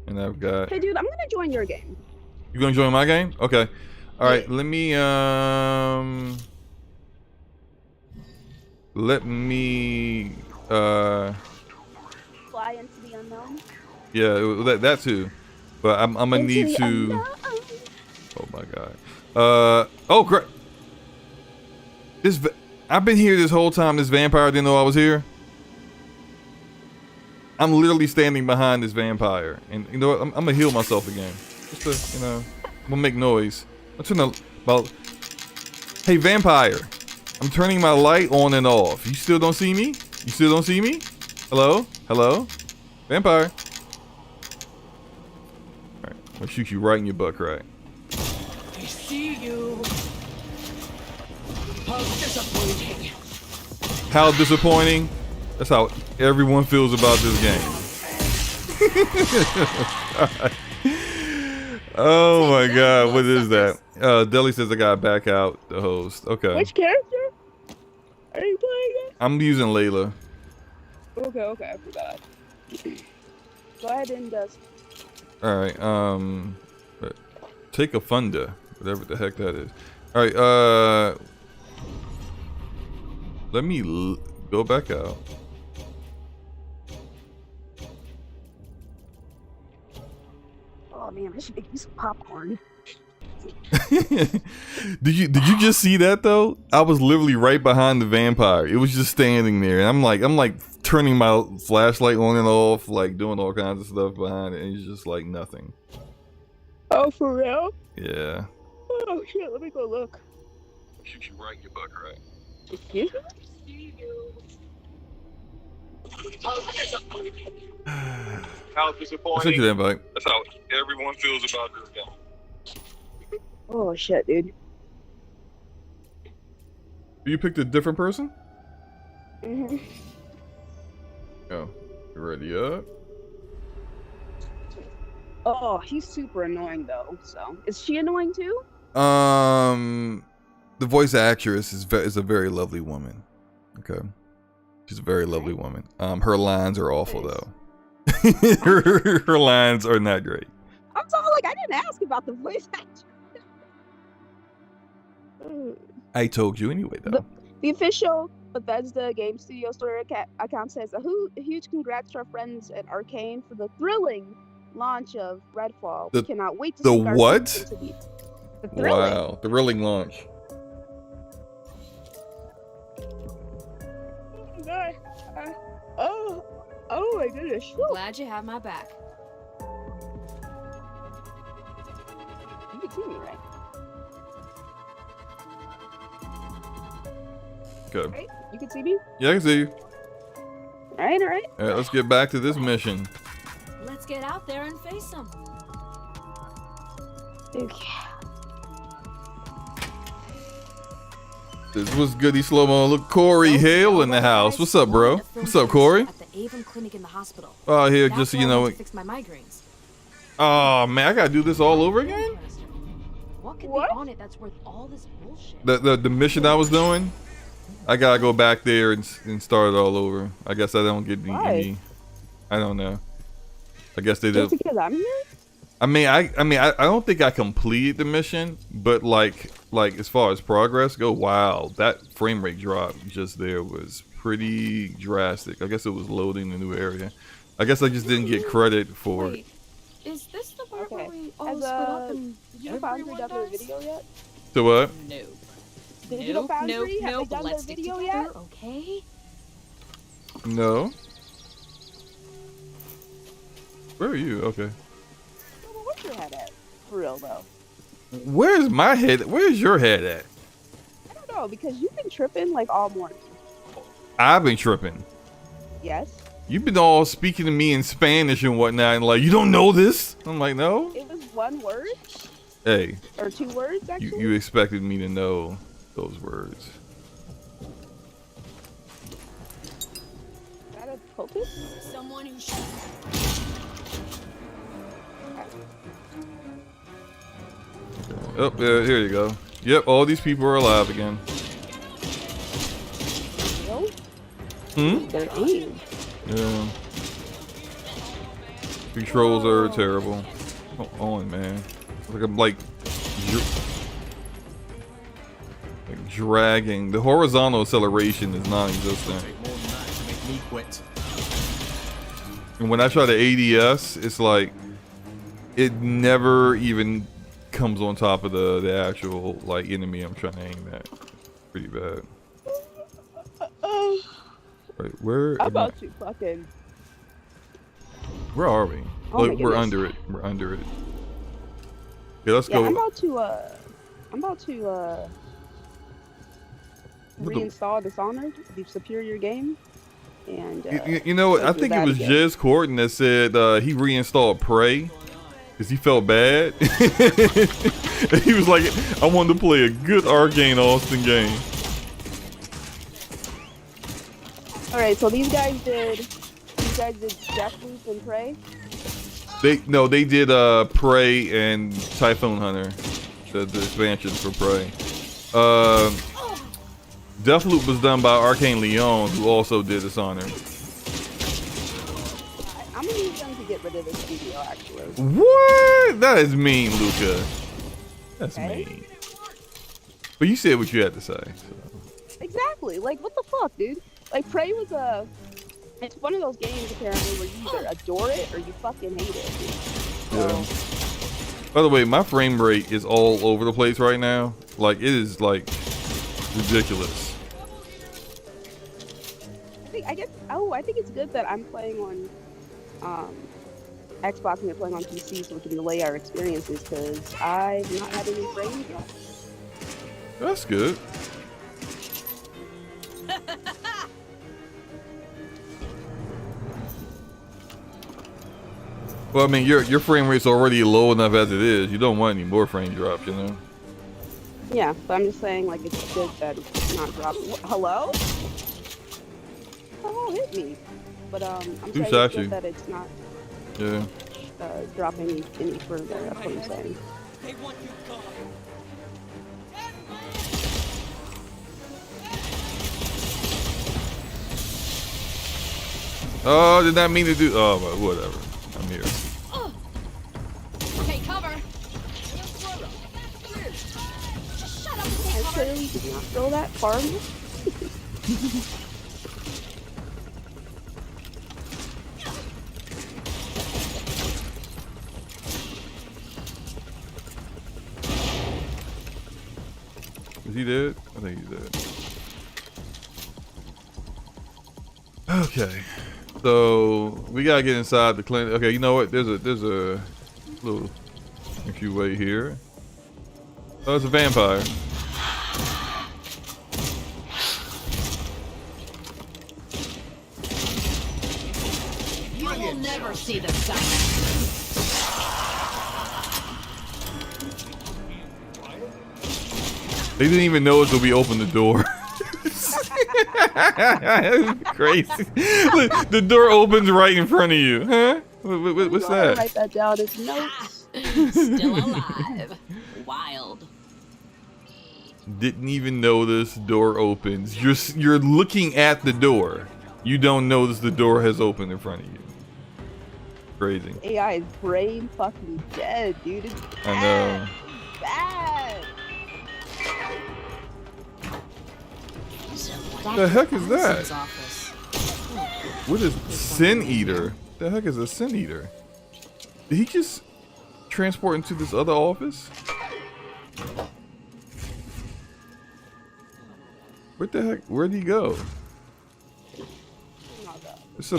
Speaker 1: And I've got.
Speaker 3: Hey, dude, I'm gonna join your game.
Speaker 1: You gonna join my game? Okay. All right. Let me
Speaker 3: Fly into the unknown.
Speaker 1: Yeah, that too. But I'm gonna need to.
Speaker 3: Unknown.
Speaker 1: Oh my god. Oh great. I've been here this whole time. This vampire didn't know I was here. I'm literally standing behind this vampire, and you know what? I'm gonna heal myself again. Just to, you know, I'm gonna make noise. I'm turning about. Hey vampire, I'm turning my light on and off. You still don't see me? You still don't see me? Hello? Hello? Vampire. Alright, I'm gonna shoot you right in your butt crack.
Speaker 7: I see you. How disappointing.
Speaker 1: How disappointing? That's how everyone feels about this game. Oh my god, what is that? Deli says I gotta back out the host. Okay.
Speaker 3: Which character are you playing again?
Speaker 1: I'm using Layla.
Speaker 3: Okay, I forgot. Go ahead and
Speaker 1: Alright, take a funda. Whatever the heck that is. Alright, let me go back out.
Speaker 3: Oh man, I should make you some popcorn.
Speaker 1: Did you just see that though? I was literally right behind the vampire. It was just standing there, and I'm like turning my flashlight on and off, like doing all kinds of stuff behind it, and it's just like nothing.
Speaker 3: Oh, for real?
Speaker 1: Yeah.
Speaker 3: Oh shit, let me go look.
Speaker 1: Shoot you right in your butt, right?
Speaker 3: Excuse me?
Speaker 1: How disappointing. I sent you that invite. That's how everyone feels about this game.
Speaker 3: Oh shit, dude.
Speaker 1: You picked a different person?
Speaker 3: Mm-hmm.
Speaker 1: Oh, you ready up?
Speaker 3: Oh, he's super annoying though. So, is she annoying too?
Speaker 1: The voice actress is a very lovely woman. Okay, she's a very lovely woman. Her lines are awful though. her lines are not great.
Speaker 3: I'm so like, I didn't ask about the voice actor.
Speaker 1: I told you anyway though.
Speaker 3: The official Bethesda Game Studio Story account says a huge congrats to our friends at Arcane for the thrilling launch of Redfall. We cannot wait to see
Speaker 1: what?
Speaker 3: The thrilling.
Speaker 1: Wow, the thrilling launch.
Speaker 3: Oh my goodness.
Speaker 6: Glad you have my back.
Speaker 3: You can see me, right?
Speaker 1: Okay.
Speaker 3: Right? You can see me?
Speaker 1: Yeah, I can see you.
Speaker 3: Alright.
Speaker 1: Alright, let's get back to this mission.
Speaker 6: Let's get out there and face them.
Speaker 3: Okay.
Speaker 1: This was goody Slomo. Look, Corey Hale in the house. What's up, bro? What's up, Corey?
Speaker 2: At the Avon Clinic in the hospital.
Speaker 1: Oh, here, just you know.
Speaker 2: Fix my migraines.
Speaker 1: Oh man, I gotta do this all over again.
Speaker 2: What could be on it that's worth all this bullshit?
Speaker 1: The mission I was doing, I gotta go back there and start it all over. I guess I don't get any. I don't know. I guess they did.
Speaker 3: Just because I'm here?
Speaker 1: I mean, I don't think I completed the mission, but like as far as progress go, wow, that frame rate drop just there was pretty drastic. I guess it was loading a new area. I guess I just didn't get credit for it.
Speaker 2: Is this the part
Speaker 3: Okay.
Speaker 2: where we all split up and
Speaker 3: Did you Foundry done the video yet?
Speaker 1: So what?
Speaker 6: No.
Speaker 3: Did you Foundry have they done
Speaker 6: Let's
Speaker 3: the
Speaker 6: stick
Speaker 3: video
Speaker 6: together.
Speaker 3: yet?
Speaker 2: okay?
Speaker 1: No. Where are you? Okay.
Speaker 3: Where's your head at? For real though.
Speaker 1: Where's my head? Where's your head at?
Speaker 3: I don't know, because you've been tripping like all morning.
Speaker 1: I've been tripping.
Speaker 3: Yes.
Speaker 1: You've been all speaking to me in Spanish and whatnot, and like, you don't know this? I'm like, no.
Speaker 3: It was one word?
Speaker 1: Hey.
Speaker 3: Or two words, actually?
Speaker 1: You expected me to know those words.
Speaker 3: Is that a cultist?
Speaker 6: Someone who should.
Speaker 1: Oh, here you go. Yep, all these people are alive again.
Speaker 3: No? Their aim.
Speaker 1: Yeah. Controls are terrible. Come on, man. Like I'm like dragging. The horizontal acceleration is non-existent. And when I try to ADS, it's like it never even comes on top of the actual like enemy I'm trying to aim at. Pretty bad. Right, where?
Speaker 3: How about you fucking?
Speaker 1: Where are we?
Speaker 3: Oh
Speaker 1: Look, we're under it. We're under it. Okay, let's go.
Speaker 3: I'm about to reinstall Dishonored, the superior game. And
Speaker 1: you know what? I think it was Jez Corton that said he reinstalled Prey because he felt bad. And he was like, I wanted to play a good Arcane Austin game.
Speaker 3: Alright, so these guys did Deathloop and Prey?
Speaker 1: They did Prey and Typhoon Hunter, the expansions for Prey. Deathloop was done by Arcane Leon, who also did Dishonored.
Speaker 3: I'm gonna use them to get rid of this studio, actually.
Speaker 1: What? That is mean, Luca. That's
Speaker 3: Okay.
Speaker 1: mean. But you said what you had to say. So.
Speaker 3: Exactly. Like, what the fuck, dude? Like, Prey was it's one of those games, apparently, where you either adore it or you fucking hate it.
Speaker 1: Yeah. By the way, my frame rate is all over the place right now. Like, it is, like, ridiculous.
Speaker 3: I think it's good that I'm playing on Xbox and you're playing on PC so we can delay our experiences, because I've not had any frames yet.
Speaker 1: That's good. Well, I mean, your frame rate's already low enough as it is. You don't want any more frame drops, you know?
Speaker 3: Yeah, but I'm just saying, like, it's good that it's not dropping. Hello? Oh, hit me. But I'm saying it's good that it's not dropping any further. That's what I'm saying.
Speaker 7: They want you gone.
Speaker 1: Oh, did not mean to do. Oh, but whatever. I'm here.
Speaker 6: Take cover.
Speaker 3: I clearly did not go that far.
Speaker 1: Is he dead? I think he's dead. Okay. So we gotta get inside the clinic. Okay, you know what? There's a little entryway here. Oh, it's a vampire.
Speaker 6: You will never see the sun.
Speaker 1: They didn't even notice when we opened the door. Crazy. Look, the door opens right in front of you. Huh? What's that?
Speaker 3: Write that down as notes.
Speaker 6: Still alive. Wild.
Speaker 1: Didn't even notice door opens. You're looking at the door. You don't notice the door has opened in front of you. Crazy.
Speaker 3: AI is brain fucking dead, dude. It's bad.
Speaker 1: I know.
Speaker 3: Bad.
Speaker 1: What the heck is that? What is Sin Eater? The heck is a Sin Eater? Did he just transport into this other office? What the heck? Where'd he go? It's a...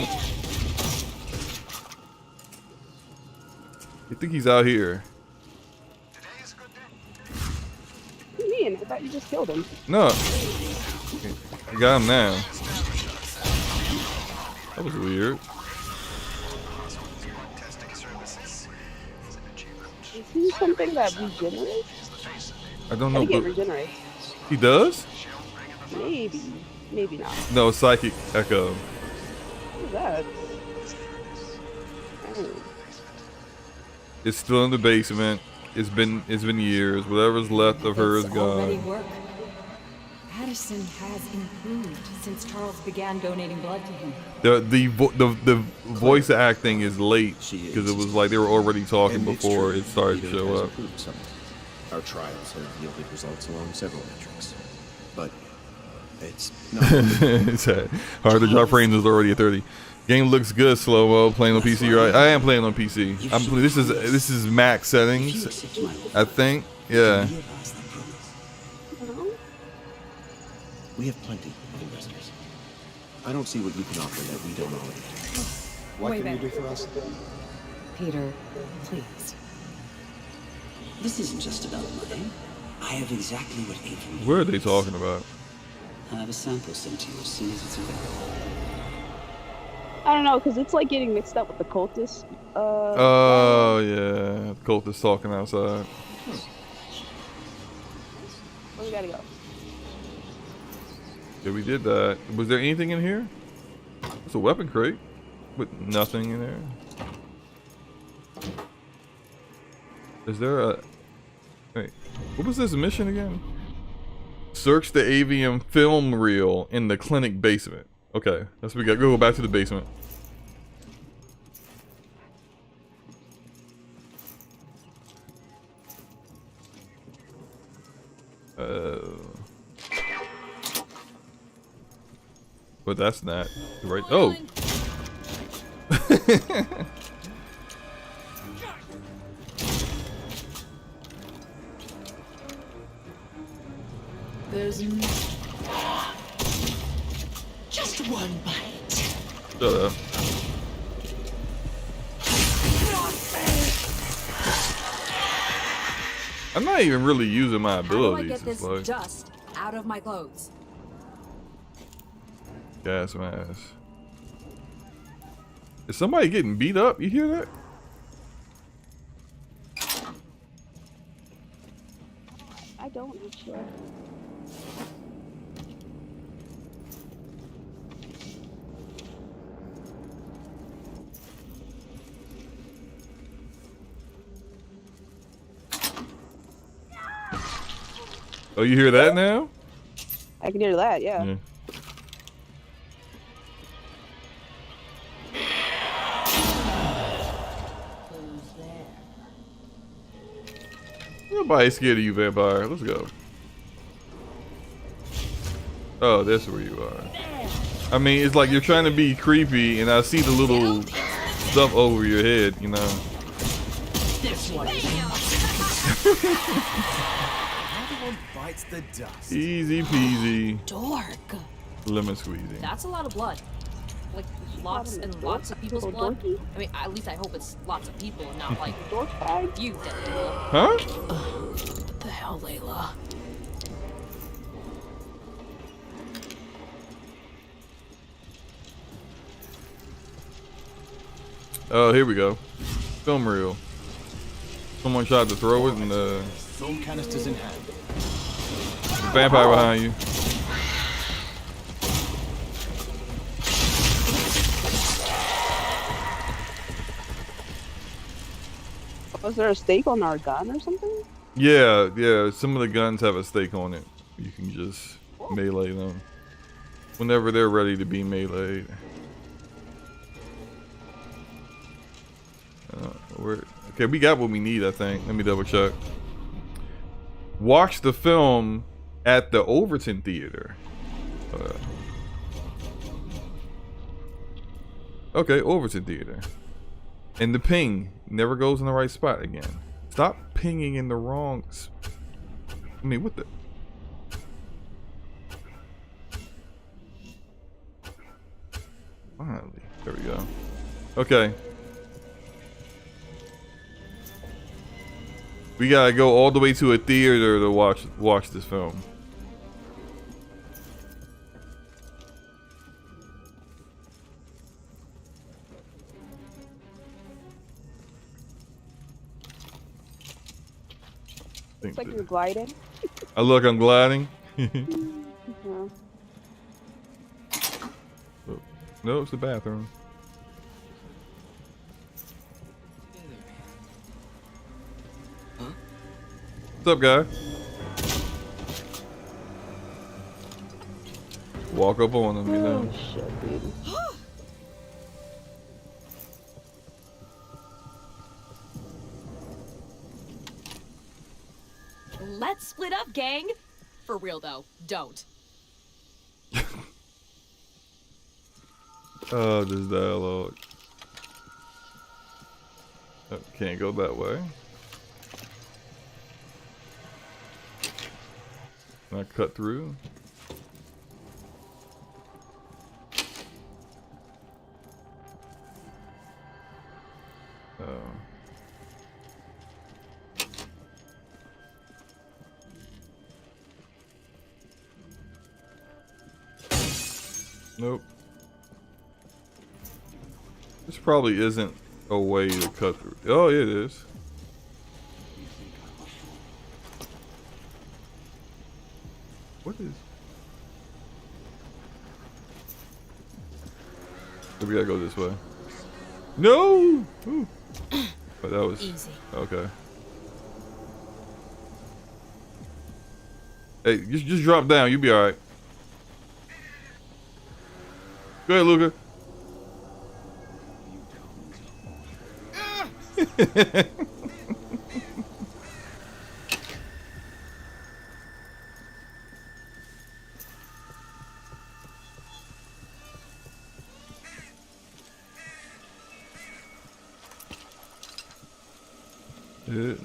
Speaker 1: I think he's out here.
Speaker 3: What do you mean? I thought you just killed him.
Speaker 1: No. I got him now. That was weird.
Speaker 3: Is he something that regenerates?
Speaker 1: I don't know.
Speaker 3: I think it regenerates.
Speaker 1: He does?
Speaker 3: Maybe. Maybe not.
Speaker 1: No, Psychic Echo.
Speaker 3: What is that? Oh.
Speaker 1: It's still in the basement. It's been years. Whatever's left of her is
Speaker 6: Already
Speaker 1: gone.
Speaker 6: work. Madison has improved since Charles began donating blood to him.
Speaker 1: The voice acting is late because it was like they were already talking before it started to show up.
Speaker 8: Our trials have yielded results along several metrics, but it's not.
Speaker 1: It's hard to drop frames is already at 30. Game looks good, Slomo. Playing on PC, right? I am playing on PC. This is max settings, I think. Yeah.
Speaker 8: We have plenty of investors. I don't see what you can offer that we don't already do.
Speaker 9: What can you do for us?
Speaker 6: Peter, please.
Speaker 10: This isn't just about money. I have exactly what Adrian.
Speaker 1: What are they talking about?
Speaker 10: I'll have a sample sent to you as soon as it's available.
Speaker 3: I don't know, because it's like getting mixed up with the cultist.
Speaker 1: Oh, yeah. Cultist talking outside.
Speaker 3: Where we gotta go?
Speaker 1: Yeah, we did that. Was there anything in here? It's a weapon crate with nothing in there. Is there a... Wait, what was this mission again? Search the avium film reel in the clinic basement. Okay, that's what we got. Go back to the basement. But that's not right. Oh.
Speaker 6: There's
Speaker 7: Just one bite.
Speaker 1: Shut up. I'm not even really using my
Speaker 6: How do I
Speaker 1: abilities.
Speaker 6: get this
Speaker 1: It's like
Speaker 6: dust out of my clothes?
Speaker 1: gas mask. Is somebody getting beat up? You hear that?
Speaker 3: I don't actually.
Speaker 1: Oh, you hear that now?
Speaker 3: I can hear that, yeah.
Speaker 1: Yeah. Nobody's scared of you, vampire. Let's go. Oh, that's where you are. I mean, it's like you're trying to be creepy, and I see the little stuff over your head, you know.
Speaker 7: This one.
Speaker 11: Everyone bites the dust.
Speaker 1: Easy peasy.
Speaker 2: Dork.
Speaker 1: Lemon squeezing.
Speaker 6: That's a lot of blood. Like lots and lots of people's blood. I mean, at least I hope it's lots of people and not like you, Deadpool.
Speaker 1: Huh?
Speaker 2: What the hell, Layla?
Speaker 1: Oh, here we go. Film reel. Someone tried to throw it, and
Speaker 11: Film canisters in hand.
Speaker 1: vampire behind you.
Speaker 3: Was there a stake on our gun or something?
Speaker 1: Yeah, yeah. Some of the guns have a stake on it. You can just melee them whenever they're ready to be meleeed. Okay, we got what we need, I think. Let me double check. Watch the film at the Overton Theater. Okay, Overton Theater. And the ping never goes in the right spot again. Stop pinging in the wrong I mean, what the? Finally. There we go. Okay. We gotta go all the way to a theater to watch this film.
Speaker 3: It's like you're gliding.
Speaker 1: I look, I'm gliding.
Speaker 3: Yeah.
Speaker 1: Oh, no, it's the bathroom. What's up, guy? Walk up on him, you know.
Speaker 3: Oh, shit, dude.
Speaker 6: Let's split up, gang. For real though, don't.
Speaker 1: Oh, this dialogue. Oh, can't go that way. Can I cut through? Oh. Nope. This probably isn't a way to cut through. Oh, it is. What is? So we gotta go this way. No! Ooh. But that was
Speaker 2: easy.
Speaker 1: Okay. Hey, just drop down. You'll be all right. Go ahead, Luca.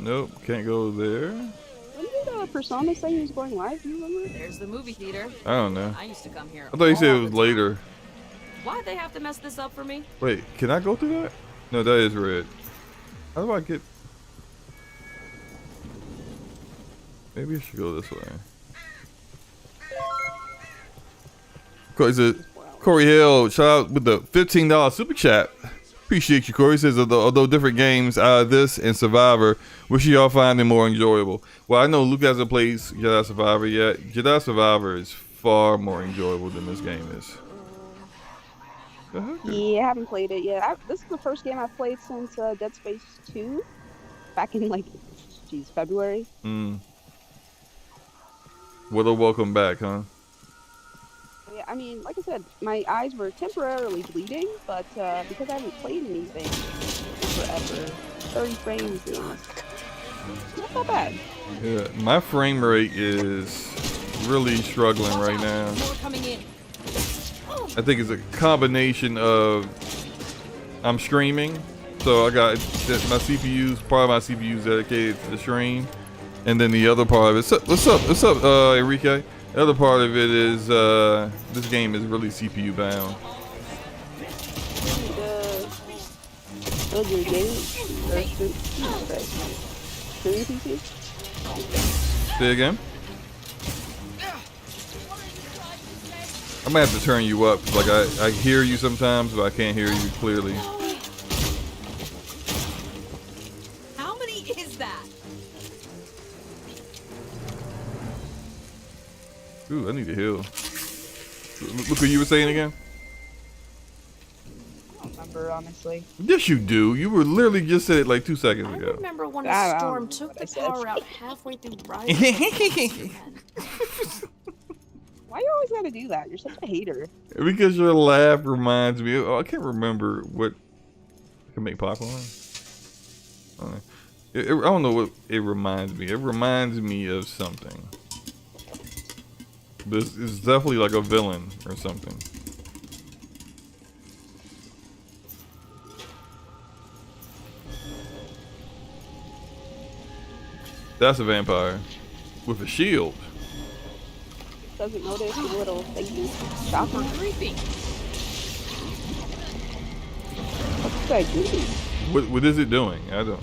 Speaker 1: Nope, can't go there.
Speaker 3: When did Persona say he was going live? Do you remember?
Speaker 6: There's the movie theater.
Speaker 1: I don't know.
Speaker 6: I used to come here.
Speaker 1: I thought you said it
Speaker 6: all
Speaker 1: was
Speaker 6: the time.
Speaker 1: later.
Speaker 6: Why'd they have to mess this up for me?
Speaker 1: Wait, can I go through that? No, that is red. How do I get? Maybe I should go this way. Corey Hill, shout out with the $15 super chat. Appreciate you, Corey. He says, although different games, this and Survivor, wish y'all find them more enjoyable. Well, I know Luke hasn't played Jedi Survivor yet. Jedi Survivor is far more enjoyable than this game is.
Speaker 3: Yeah, I haven't played it yet. This is the first game I've played since Dead Space 2, back in like, February.
Speaker 1: What a welcome back, huh?
Speaker 3: Yeah, I mean, like I said, my eyes were temporarily bleeding, but because I haven't played anything forever, 30 frames is not that bad.
Speaker 1: Yeah, my frame rate is really struggling right now. I think it's a combination of I'm streaming, so I got my CPU's part of my CPU is dedicated to the stream, and then the other part of it. What's up, Enrique? The other part of it is this game is really CPU bound. Say again? I might have to turn you up. Like I hear you sometimes, but I can't hear you clearly.
Speaker 6: How many is that?
Speaker 1: Ooh, I need to heal. Look what you were saying again.
Speaker 3: I don't remember, honestly.
Speaker 1: Yes, you do. You were literally just said it like 2 seconds ago.
Speaker 2: I remember when a storm took the power out halfway through riding.
Speaker 3: Why you always gotta do that? You're such a hater.
Speaker 1: Because your laugh reminds me. I can't remember what. I can make popcorn. I don't know what it reminds me. It reminds me of something. This is definitely like a villain or something. That's a vampire with a shield.
Speaker 3: Doesn't notice the little thingy. Shopper.
Speaker 6: Creepy.
Speaker 3: What's that doing?
Speaker 1: What is it doing? I don't.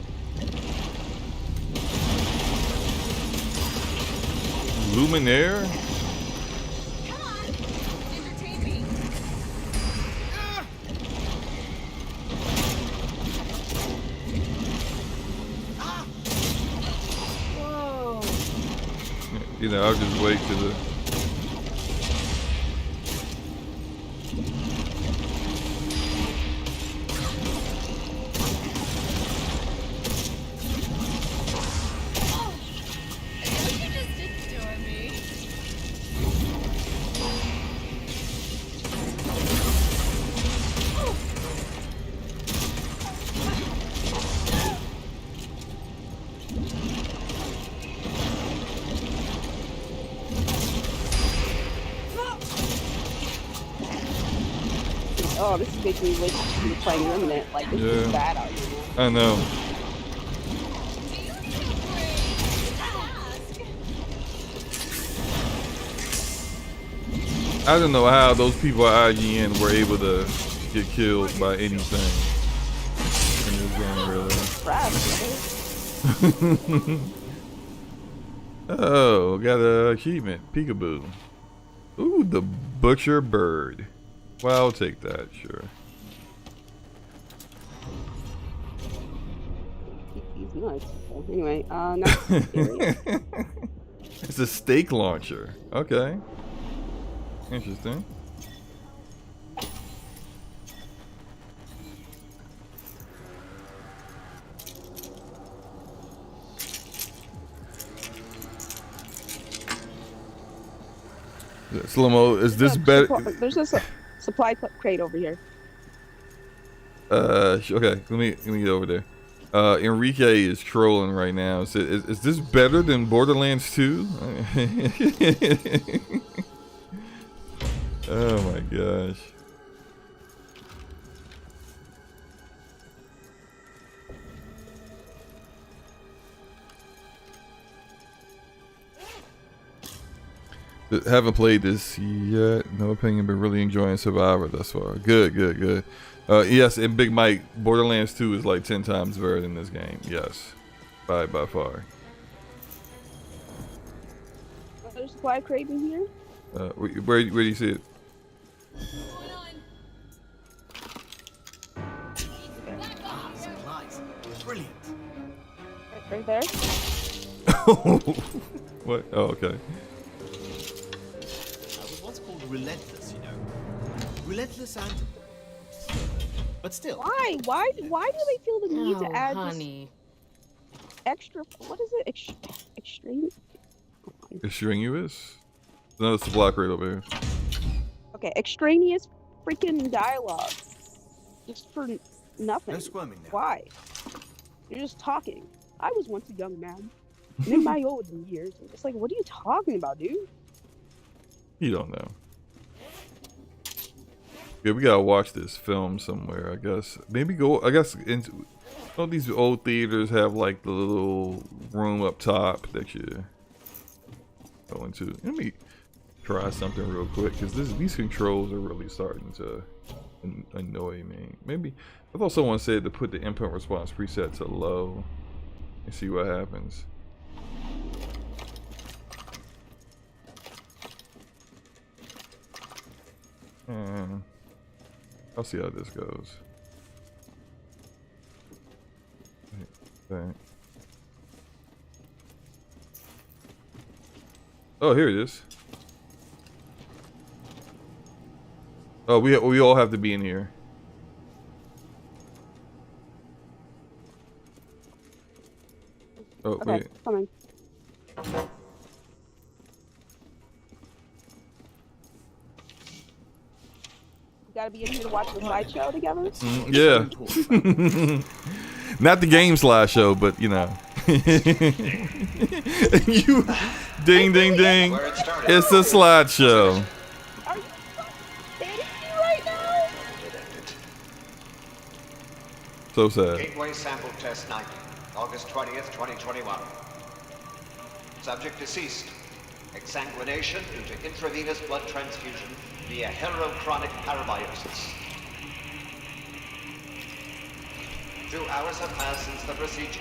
Speaker 1: Luminaire?
Speaker 6: Come on, entertain me. Whoa.
Speaker 1: You know, I'll just wait till the.
Speaker 3: Oh, this is making me wish you were playing Remnant. Like, this is bad out here.
Speaker 1: I know. I don't know how those people at IGN were able to get killed by anything in this game, really. Oh, got an achievement. Peekaboo. Ooh, the Butcher Bird. Well, I'll take that, sure.
Speaker 3: He's nuts. Anyway, next area.
Speaker 1: It's a steak launcher. Okay. Interesting. Slomo, is this better?
Speaker 3: There's a supply crate over here.
Speaker 1: Okay. Let me get over there. Enrique is trolling right now. So is this better than Borderlands 2? Oh my gosh. Haven't played this yet. No opinion, but really enjoying Survivor thus far. Good. Yes, and Big Mike, Borderlands 2 is like 10 times better than this game. Yes, by far.
Speaker 3: supply crate in here?
Speaker 1: Where do you see it?
Speaker 11: Supplies. Brilliant.
Speaker 3: Right there.
Speaker 1: What? Oh, okay.
Speaker 11: I was once called relentless, you know. Relentless and... But still.
Speaker 3: Why? Why do they feel the need to add
Speaker 6: honey.
Speaker 3: this extra? What is it? Extreme.
Speaker 1: Extraneous? Another supply crate over here.
Speaker 3: Okay, extraneous freaking dialogue. Just for nothing.
Speaker 11: No squirming now.
Speaker 3: Why? You're just talking. I was once a young man. And in my olden years, I'm just like, what are you talking about, dude?
Speaker 1: You don't know. Yeah, we gotta watch this film somewhere, I guess. Maybe go, I guess, into... All these old theaters have like the little room up top that you go into. Let me try something real quick, because these controls are really starting to annoy me. Maybe, I thought someone said to put the input response preset to low and see what happens. I'll see how this goes. Okay. Oh, here it is. Oh, we all have to be in here. Oh,
Speaker 3: Okay,
Speaker 1: wait.
Speaker 3: coming. Gotta be in here to watch the slideshow together?
Speaker 1: Yeah. Not the game slideshow, but you know. You ding ding ding. It's a slideshow.
Speaker 3: Are you kidding me right now?
Speaker 1: So sad.
Speaker 12: Gateway sample test 90, August 20th, 2021. Subject deceased. Exsanguination due to intravenous blood transfusion via heterochronic parabiosis. 2 hours have passed since the procedure.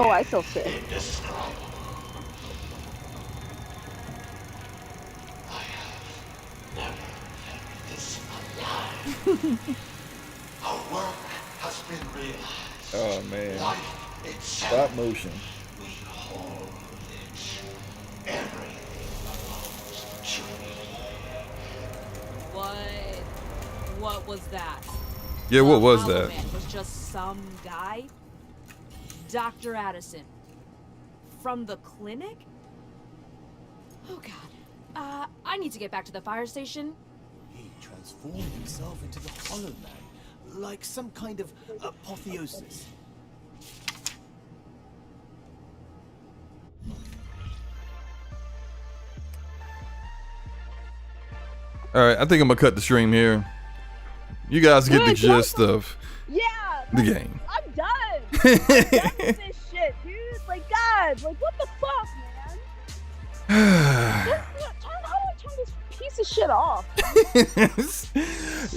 Speaker 3: Oh, I feel sick.
Speaker 5: Our work has been realized.
Speaker 1: Oh man.
Speaker 5: Life itself.
Speaker 1: Stop motion.
Speaker 5: We hold it. Everything belongs to me.
Speaker 6: What was that?
Speaker 1: Yeah, what was
Speaker 6: Hollow
Speaker 1: that?
Speaker 6: Man was just some guy? Dr. Addison. From the clinic? Oh god. I need to get back to the fire station.
Speaker 11: He transformed himself into the Hollow Man, like some kind of apotheosis.
Speaker 1: Alright, I think I'm gonna cut the stream here. You guys get the gist of the game.
Speaker 3: I'm done. I'm done with this shit, dude. Like, God, like, what the fuck, man? How do I turn this piece of shit off? $70?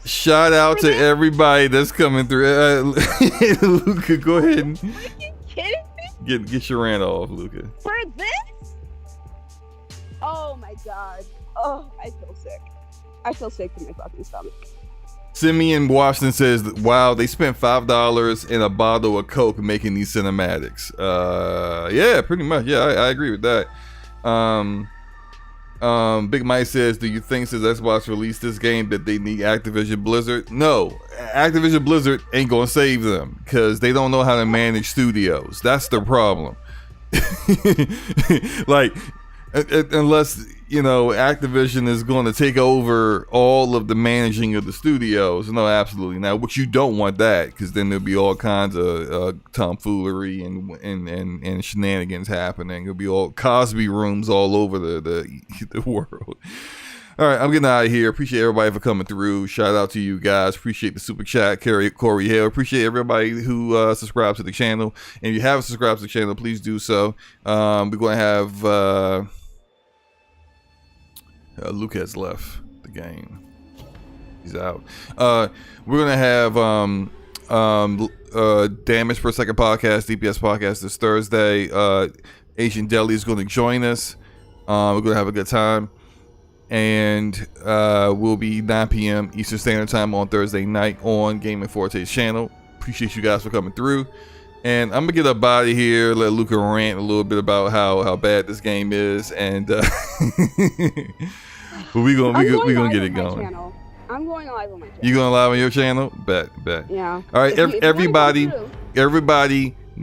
Speaker 1: Shout out to everybody that's coming through. Luca, go ahead and
Speaker 3: Freaking kidding me?
Speaker 1: get your rant off, Luca.
Speaker 3: For this? Oh my god. Oh, I feel sick. I feel sick to my fucking stomach.
Speaker 1: Simeon Washington says, wow, they spent $5 in a bottle of Coke making these cinematics. Yeah, pretty much. Yeah, I agree with that. Big Mike says, do you think since Xbox released this game that they need Activision Blizzard? No, Activision Blizzard ain't gonna save them because they don't know how to manage studios. That's the problem. Like, unless, you know, Activision is going to take over all of the managing of the studios. No, absolutely not. Which you don't want that, because then there'll be all kinds of tomfoolery and shenanigans happening. There'll be all Cosby rooms all over the world. All right, I'm getting out of here. Appreciate everybody for coming through. Shout out to you guys. Appreciate the super chat, Corey Hale. Appreciate everybody who subscribes to the channel. And if you haven't subscribed to the channel, please do so. We're going to have Luke has left the game. He's out. We're going to have Damage Per Second podcast, DPS podcast this Thursday. Asian Deli is going to join us. We're going to have a good time. And we'll be 9 p.m. Eastern Standard Time on Thursday night on Gaming Forte's channel. Appreciate you guys for coming through. And I'm gonna get up out of here, let Luca rant a little bit about how bad this game is, and but we gonna get it going.
Speaker 3: Channel. I'm going live on my channel.
Speaker 1: You going live on your channel? Bet.
Speaker 3: Yeah.
Speaker 1: All right, everybody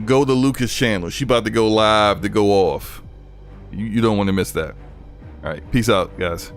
Speaker 1: go to Luca's channel. She about to go live to go off. You don't want to miss that. All right, peace out, guys.